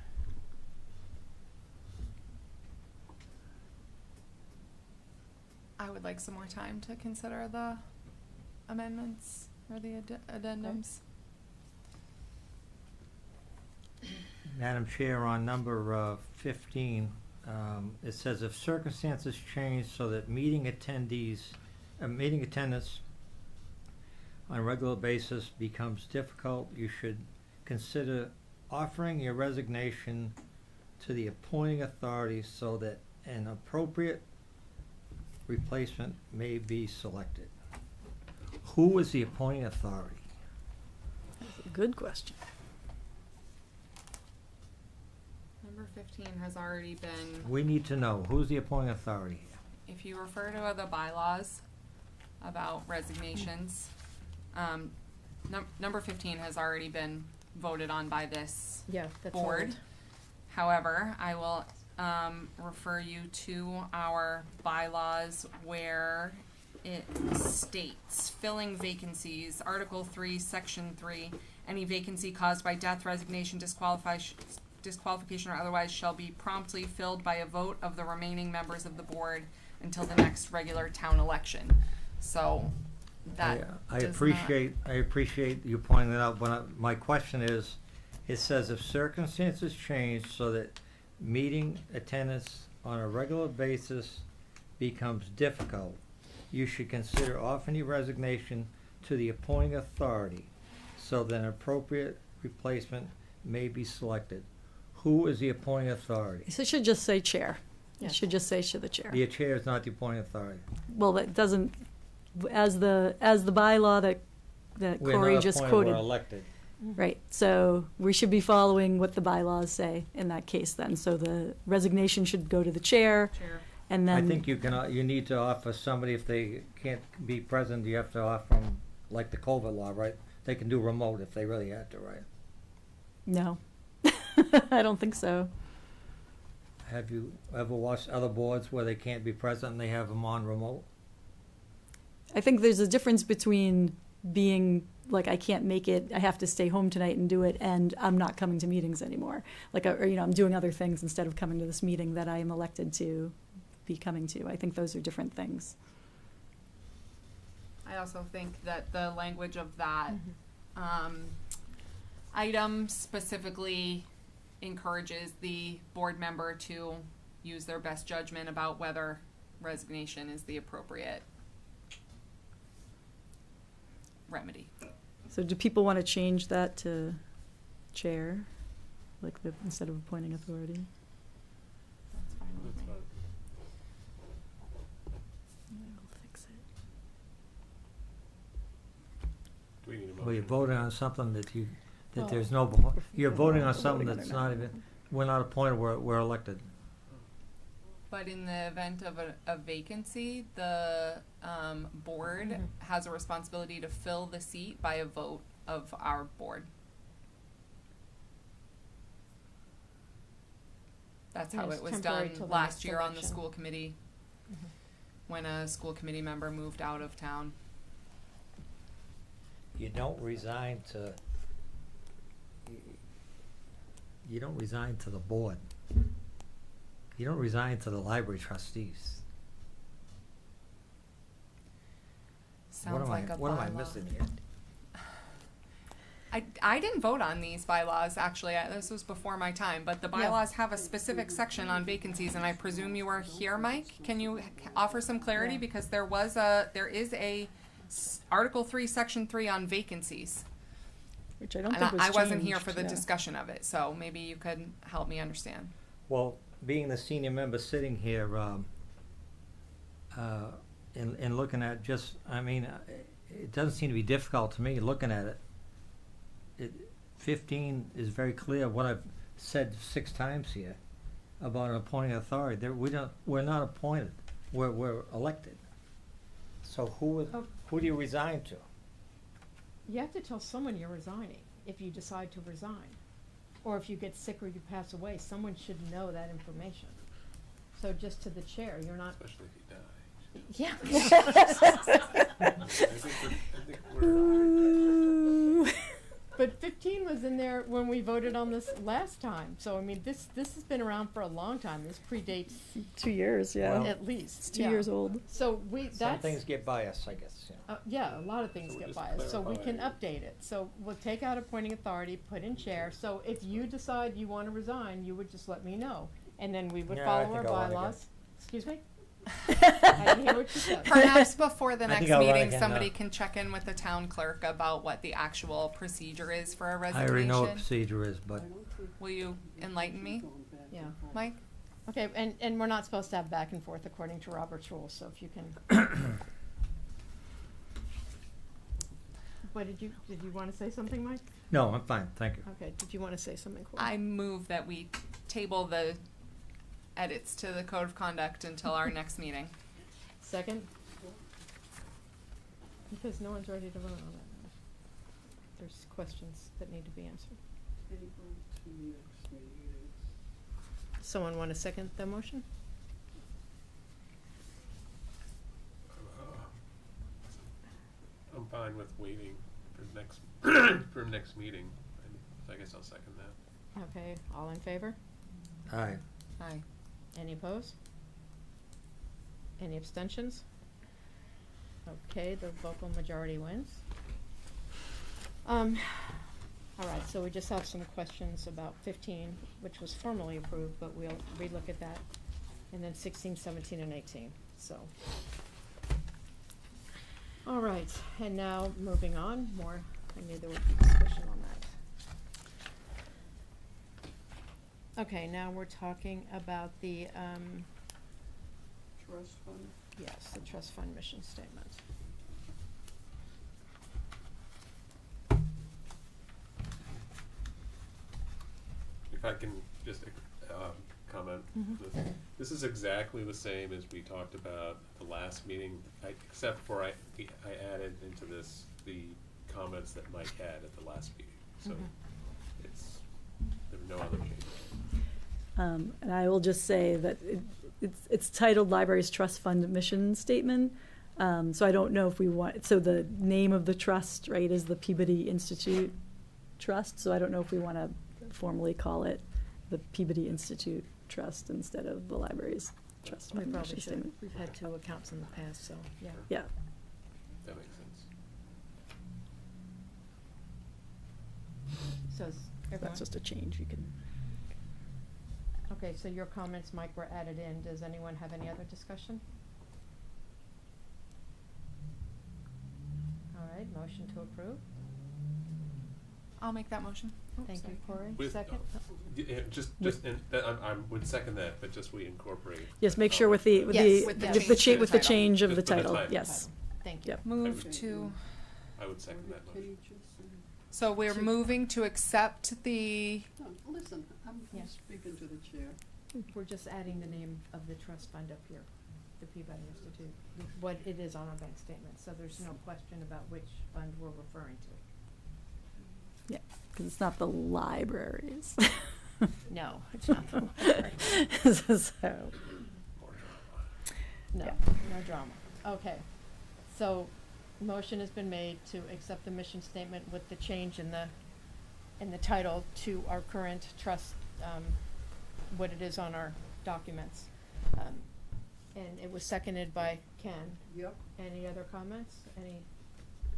S7: I would like some more time to consider the amendments or the addendums.
S9: Madam Chair, on number 15, it says if circumstances change so that meeting attendance on a regular basis becomes difficult, you should consider offering your resignation to the appointing authority so that an appropriate replacement may be selected. Who is the appointing authority?
S5: That's a good question.
S7: Number 15 has already been
S9: We need to know who's the appointing authority here.
S7: if you refer to the bylaws about resignations, number 15 has already been voted on by this
S3: Yeah, that's
S7: board.
S3: old.
S7: However, I will refer you to our bylaws where it states filling vacancies, Article 3, Section 3, any vacancy caused by death, resignation, disqualification, or otherwise shall be promptly filled by a vote of the remaining members of the board until the next regular town election. So that
S9: I
S7: does
S9: appreciate you pointing that out, but my question is, it says if circumstances change so that meeting attendance on a regular basis becomes difficult, you should consider offering your resignation to the appointing authority so that an appropriate replacement may be selected. Who is the appointing authority?
S5: So it should just say chair. It
S3: Yes.
S5: should just say to the chair.
S9: The chair is not the appointing authority.
S5: Well, that doesn't, as the bylaw that
S9: We're
S5: Corey
S9: not
S5: just
S9: appointed,
S5: quoted.
S9: we're elected.
S5: Right, so we should be following what the bylaws say in that case then. So the resignation should go to the chair,
S7: Chair.
S5: and then.
S9: I think you need to offer somebody, if they can't be present, you have to offer them, like the COVID law, right? They can do remote if they really had to, right?
S5: No, I don't think so.
S9: Have you ever watched other boards where they can't be present and they have them on remote?
S5: I think there's a difference between being like, I can't make it, I have to stay home tonight and do it, and I'm not coming to meetings anymore. Like, or, I'm doing other things instead of coming to this meeting that I am elected to be coming to. I think those are different things.
S7: I also think that the language of that item specifically encourages the board member to use their best judgment about whether resignation is the appropriate remedy.
S5: So do people want to change that to chair, like instead of appointing authority?
S7: That's fine with
S8: That's
S7: me.
S8: fine.
S5: I'll fix it.
S8: Do we need a motion?
S9: Well, you're voting on something that
S3: Well,
S9: there's no, you're voting on something
S5: voting on
S9: that's
S5: it
S9: not
S5: now.
S9: even, we're not appointed, we're elected.
S7: But in the event of a vacancy, the board has a responsibility to fill the seat by a vote of our board. That's
S3: Yeah,
S7: how
S3: it's
S7: it was
S3: temporary
S7: done
S3: till the
S7: last
S3: next
S7: year on the
S3: election.
S7: school committee, when a school committee member moved out of town.
S9: You don't resign to, you don't resign to the board. You don't resign to the library trustees.
S7: Sounds like a
S9: What am I
S7: bylaw.
S9: missing here?
S7: I didn't vote on these bylaws, actually. This was before my time, but the bylaws have a specific section on vacancies, and I presume you are here, Mike? Can you offer some clarity?
S3: Yeah.
S7: Because there is a Article 3, Section 3 on vacancies.
S5: Which I don't
S7: And
S5: think was
S7: I wasn't here
S5: changed,
S7: for the
S5: yeah.
S7: discussion of it, so maybe you could help me understand.
S9: Well, being the senior member sitting here, and looking at just, I mean, it doesn't seem to be difficult to me looking at it. 15 is very clear, what I've said 6 times here about an appointing authority. We're not appointed, we're elected. So who do you resign to?
S3: You have to tell someone you're resigning if you decide to resign. Or if you get sick or you pass away, someone should know that information. So just to the chair, you're not.
S8: Especially if you die.
S3: Yeah.
S8: I think we're
S3: But 15 was in there when we voted on this last time. So I mean, this has been around for a long time. This predates
S5: 2 years, yeah.
S9: Well,
S3: at least.
S5: It's 2
S3: yeah.
S5: years old.
S3: So
S9: Some
S3: that's.
S9: things get biased, I guess, yeah.
S3: Yeah, a lot of things
S8: So we're
S3: get
S8: just
S3: biased, so we can
S8: clarifying.
S3: update it. So we'll take out appointing authority, put in chair, so if you decide you wanna resign, you would just let me know. And then we would
S9: Yeah, I
S3: follow our
S9: think I'll run
S3: bylaws. Excuse me? I didn't hear what you said.
S7: Perhaps before the
S9: I
S7: next
S9: think I'll run
S7: meeting,
S9: again
S7: somebody
S9: now.
S7: can check in with the town clerk about what the actual procedure is for a
S9: I
S7: resignation.
S9: already know what procedure is, but
S7: Will you enlighten me,
S3: Yeah.
S7: Mike?
S3: Okay, and we're not supposed to have back and forth according to Robert's rules, so if you can. What did you wanna say something, Mike?
S9: no, I'm fine, thank you.
S3: Okay, did you wanna say something, Corey?
S7: I move that we table the edits to the code of conduct until our next meeting.
S3: Second? Because no one's ready to vote on it. There's questions that need to be answered.
S1: Table to next meeting.
S3: Someone want to second the motion?
S8: I'm fine with waiting for next, for next meeting. I guess I'll second that.
S3: Okay, all in favor?
S9: Aye.
S7: Aye.
S3: Any opposed? Any abstentions? Okay, the vocal majority wins. All right, so we just have some questions about 15, which was formally approved, but we'll relook at that. And then 16, 17, and 18, so. All right, and now moving on, I knew there would be discussion on that. Okay, now we're talking about the,
S1: Trust fund.
S3: yes, the trust fund mission statement.
S8: If I can just comment, this is exactly the same as we talked about at the last meeting, except for I added into this the comments that Mike had at the last meeting. So there were no other changes.
S5: And I will just say that it's titled Libraries Trust Fund Mission Statement. So I don't know if we want, so the name of the trust, right, is the Peabody Institute Trust. So I don't know if we want to formally call it the Peabody Institute Trust instead of the library's trust
S3: We
S5: fund
S3: probably
S5: mission
S3: should.
S5: statement.
S3: We've had 2 accounts in the past, so, yeah.
S5: Yeah.
S8: That makes sense.
S3: So is everyone,
S5: That's just a change you can.
S3: okay, so your comments, Mike, were added in. Does anyone have any other discussion? All right, motion to approve.
S7: I'll make that motion.
S3: Thank you, Corey.
S8: With-
S3: Second?
S8: Yeah, just, I would second that, but just we incorporate.
S5: Yes, make sure with the, with
S7: Yes,
S5: the,
S7: with the
S5: with
S7: change
S5: the
S7: to
S5: cha-
S7: the
S5: with the
S7: title.
S5: change of
S8: Just
S5: the
S8: with the
S5: title,
S8: title.
S5: yes.
S3: Thank you.
S5: Yep.
S7: Move
S8: Okay.
S7: to,
S8: I would second that
S1: Can
S8: motion.
S1: you just,
S7: so we're moving to accept the,
S1: no, listen, I'm
S3: Yeah.
S1: speaking to the chair.
S3: We're just adding the name of the trust fund up here, the Peabody Institute, what it is on our bank statement, so there's no question about which fund we're referring to.
S5: Yeah, because it's not the libraries.
S3: No, it's not the library.
S5: So,
S8: More drama.
S3: No,
S5: Yeah.
S3: no drama. Okay, so motion has been made to accept the mission statement with the change in the title to our current trust, what it is on our documents. And it was seconded by Ken.
S1: Yep.
S3: Any other comments? Any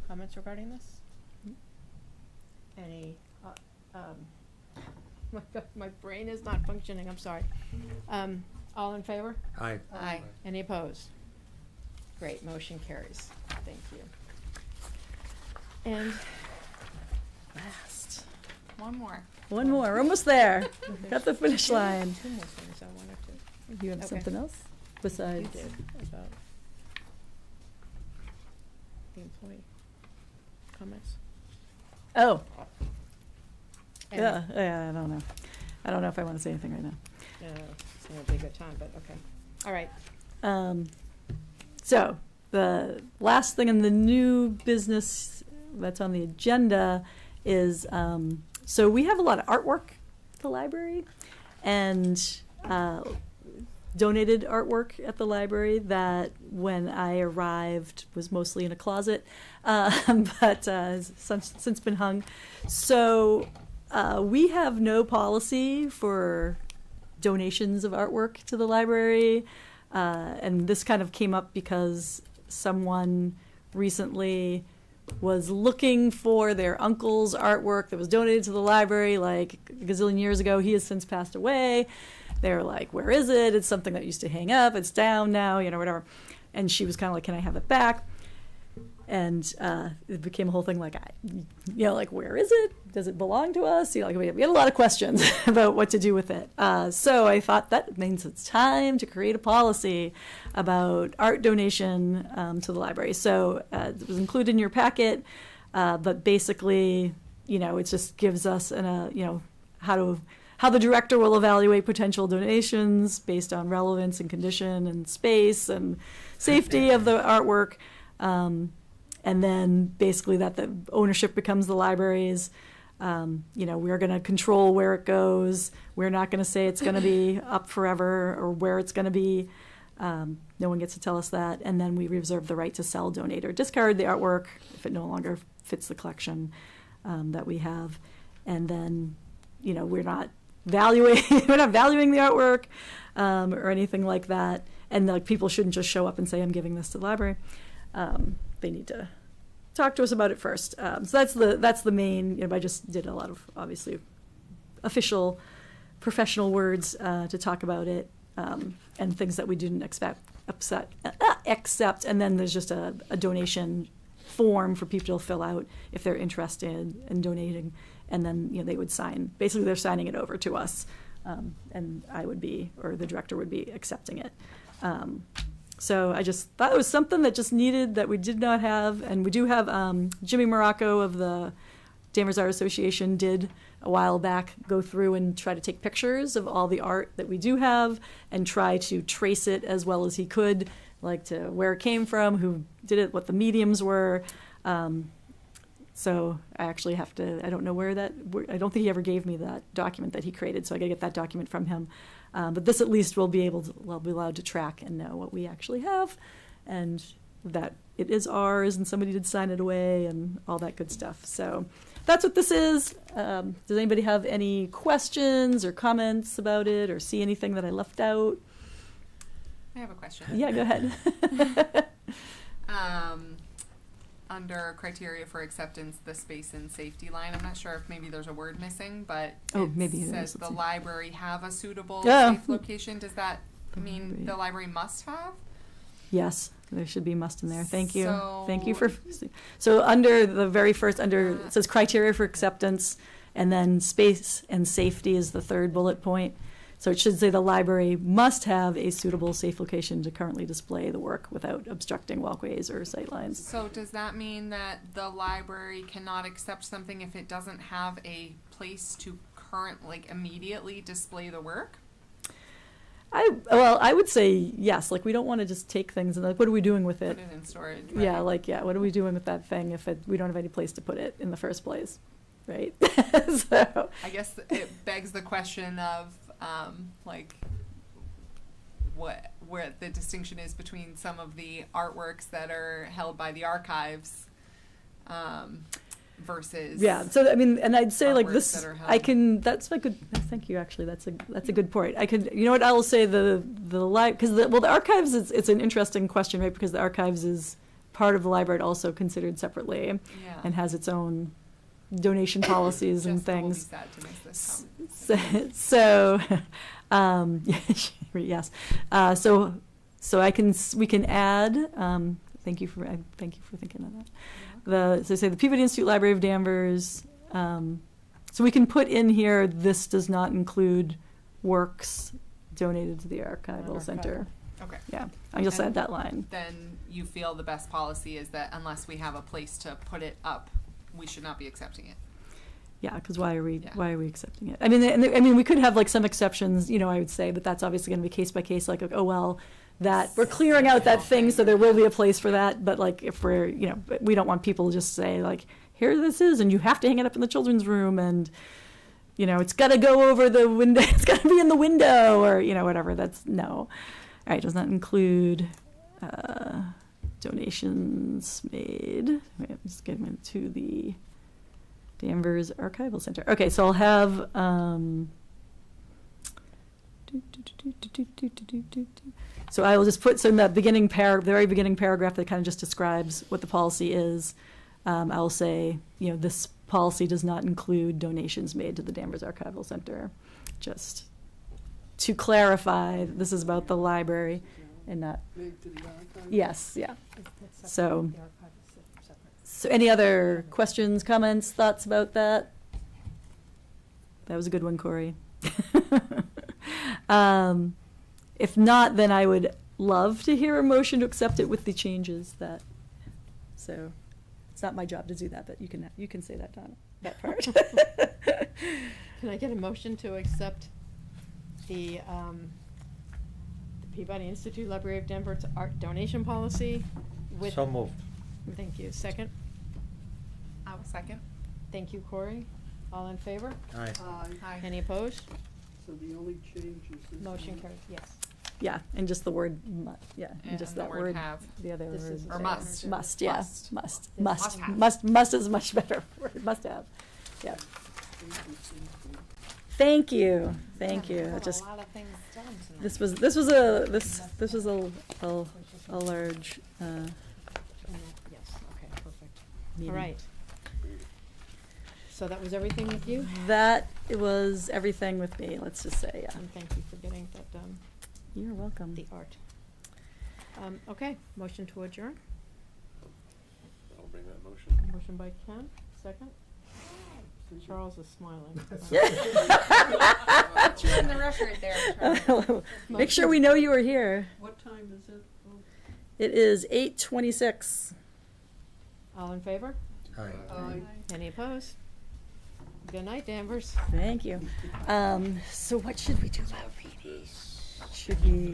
S3: comments regarding this? Any, my God, my brain is not functioning, I'm sorry. All in favor?
S9: Aye.
S7: aye.
S3: Any opposed? Great, motion carries. Thank you. And last.
S7: One more.
S5: one more, we're almost there. Got the finish line.
S3: 2 more things I wanted to.
S5: You have
S3: Okay.
S5: something else
S3: You
S5: besides?
S3: did about the employee comments.
S5: Oh,
S3: And,
S5: yeah, I don't know. I don't know if I want to say anything right now.
S3: It's gonna be a good time, but okay. All right.
S5: So the last thing in the new business that's on the agenda is, so we have a lot of artwork at the library and donated artwork at the library that when I arrived was mostly in a closet, but has since been hung. So we have no policy for donations of artwork to the library. And this kind of came up because someone recently was looking for their uncle's artwork that was donated to the library like a gazillion years ago. He has since passed away. They're like, where is it? It's something that used to hang up. It's down now, whatever. And she was kind of like, can I have it back? And it became a whole thing like, like, where is it? Does it belong to us? Like we had a lot of questions about what to do with it. So I thought that means it's time to create a policy about art donation to the library. So it was included in your packet, but basically, it just gives us how how the director will evaluate potential donations based on relevance and condition and space and safety of the artwork. And then basically that the ownership becomes the library's. We're going to control where it goes. We're not going to say it's going to be up forever or where it's going to be. No one gets to tell us that. And then we reserve the right to sell, donate, or discard the artwork if it no longer fits the collection that we have. And then, we're not valuing the artwork or anything like that. And like people shouldn't just show up and say, I'm giving this to the library. They need to talk to us about it first. So that's the main. I just did a lot of obviously official, professional words to talk about it and things that we didn't accept. And then there's just a donation form for people to fill out if they're interested in donating, and then they would sign. Basically, they're signing it over to us, and I would be, or the director would be accepting it. So I just thought it was something that just needed, that we did not have. And we do have Jimmy Morocco of the Danvers Art Association did a while back go through and try to take pictures of all the art that we do have and try to trace it as well as he could, like to where it came from, who did it, what the mediums were. So I actually have to, I don't know I don't think he ever gave me that document that he created, so I gotta get that document from him. But this at least we'll be allowed to track and know what we actually have, and that it is ours, and somebody did sign it away, and all that good stuff. So that's what this is. Does anybody have any questions or comments about it, or see anything that I left out?
S7: I have a question.
S5: Yeah, go ahead.
S7: Under criteria for acceptance, the space and safety line, I'm not sure if maybe there's a word missing, but
S5: maybe
S7: it
S5: it
S7: says
S5: is.
S7: the library have a suitable
S5: Yeah.
S7: safe location. Does that mean the library must have?
S5: Yes, there should be must in there. Thank you.
S7: So-
S5: Thank you for. So under the very first, it says criteria for acceptance, and then space and safety is the third bullet point. So it should say the library must have a suitable, safe location to currently display the work without obstructing walkways or sightlines.
S7: So does that mean that the library cannot accept something if it doesn't have a place to immediately display the work?
S5: I would say yes. Like, we don't want to just take things and what are we doing with it?
S7: Put it in storage.
S5: Yeah,
S7: right?
S5: what are we doing with that thing if we don't have any place to put it in the first place, right? So
S7: I guess it begs the question of where the distinction is between some of the artworks that are held by the archives versus
S5: So I mean, and I'd say like
S7: artworks
S5: this,
S7: that are held.
S5: that's a good. Thank you. Actually, that's a good point. You know what I will say, the because the archives it's an interesting question, right? Because the archives is part of the library, also considered separately,
S7: Yeah.
S5: and has its own donation policies and
S7: Jessica will be
S5: things.
S7: sad to miss this
S5: So, yes. We can add. Thank you for thinking of that. So say the Peabody Institute Library of Danvers. So we can put in here, this does not include works donated to the Archival Center.
S7: Okay.
S5: Yeah, I just
S7: And
S5: add that line.
S7: Then you feel the best policy is that unless we have a place to put it up, we should not be accepting it.
S5: Yeah, because why are we
S7: Yeah.
S5: accepting it? I mean, we could have like some exceptions, I would say, but that's obviously going to be case by case. Like, oh well, that we're clearing out that thing, so there will be a place for that. But like, if we're, we don't want people to just say like, here this is, and you have to hang it up in the children's room, and it's got to go over the window. It's got to be in the window, or whatever. That's no. All right, does not include donations made. Wait, I'm just getting into the Danvers Archival Center. Okay, so I'll have so I will just put, so in that beginning the very beginning paragraph that kind of just describes what the policy is, I will say, this policy does not include donations made to the Danvers Archival Center. Just to clarify, this is about the library and not,
S1: Made to the archive.
S5: yes, yeah. So any other questions, comments, thoughts about that? That was a good one, Corey. If not, then I would love to hear a motion to accept it with the changes so it's not my job to do that, but you can say that, Donna, that part.
S3: Can I get a motion to accept the Peabody Institute Library of Denver's art donation policy with?
S9: So moved.
S3: Thank you. Second?
S7: I will second.
S3: Thank you, Corey. All in favor?
S9: Aye.
S7: Aye.
S3: Any opposed?
S1: So the only change is this.
S3: Motion
S1: one.
S3: carries, yes.
S5: Yeah, and just the word yeah, and just
S7: And the
S5: that
S7: word
S5: word.
S7: have.
S5: The other
S3: This
S5: word.
S3: is
S7: Or must.
S5: Must, yeah,
S7: Must.
S5: must,
S3: This
S5: must,
S7: must have.
S5: must is a much better word, must have, yeah.
S1: Thank you.
S5: Thank you, thank you, it just,
S3: A lot of things done tonight.
S5: this was a large,
S3: Yes, okay, perfect.
S5: meeting.
S3: All right. So that was everything with you?
S5: That, it was everything with me, let's just say, yeah.
S3: And thank you for getting that done,
S5: You're welcome.
S3: the art. Okay, motion to adjourn.
S8: I'll bring that motion.
S3: Motion by Ken, second. Charles is smiling.
S7: Put you in the record there.
S5: Make sure we know you were here.
S1: What time is it? Oh,
S5: It is 8:26.
S3: All in favor?
S9: Aye.
S1: aye.
S3: Any opposed? Good night, Danvers.
S5: Thank you. So what should we do about Reedy?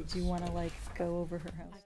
S5: Do you wanna like go over her house?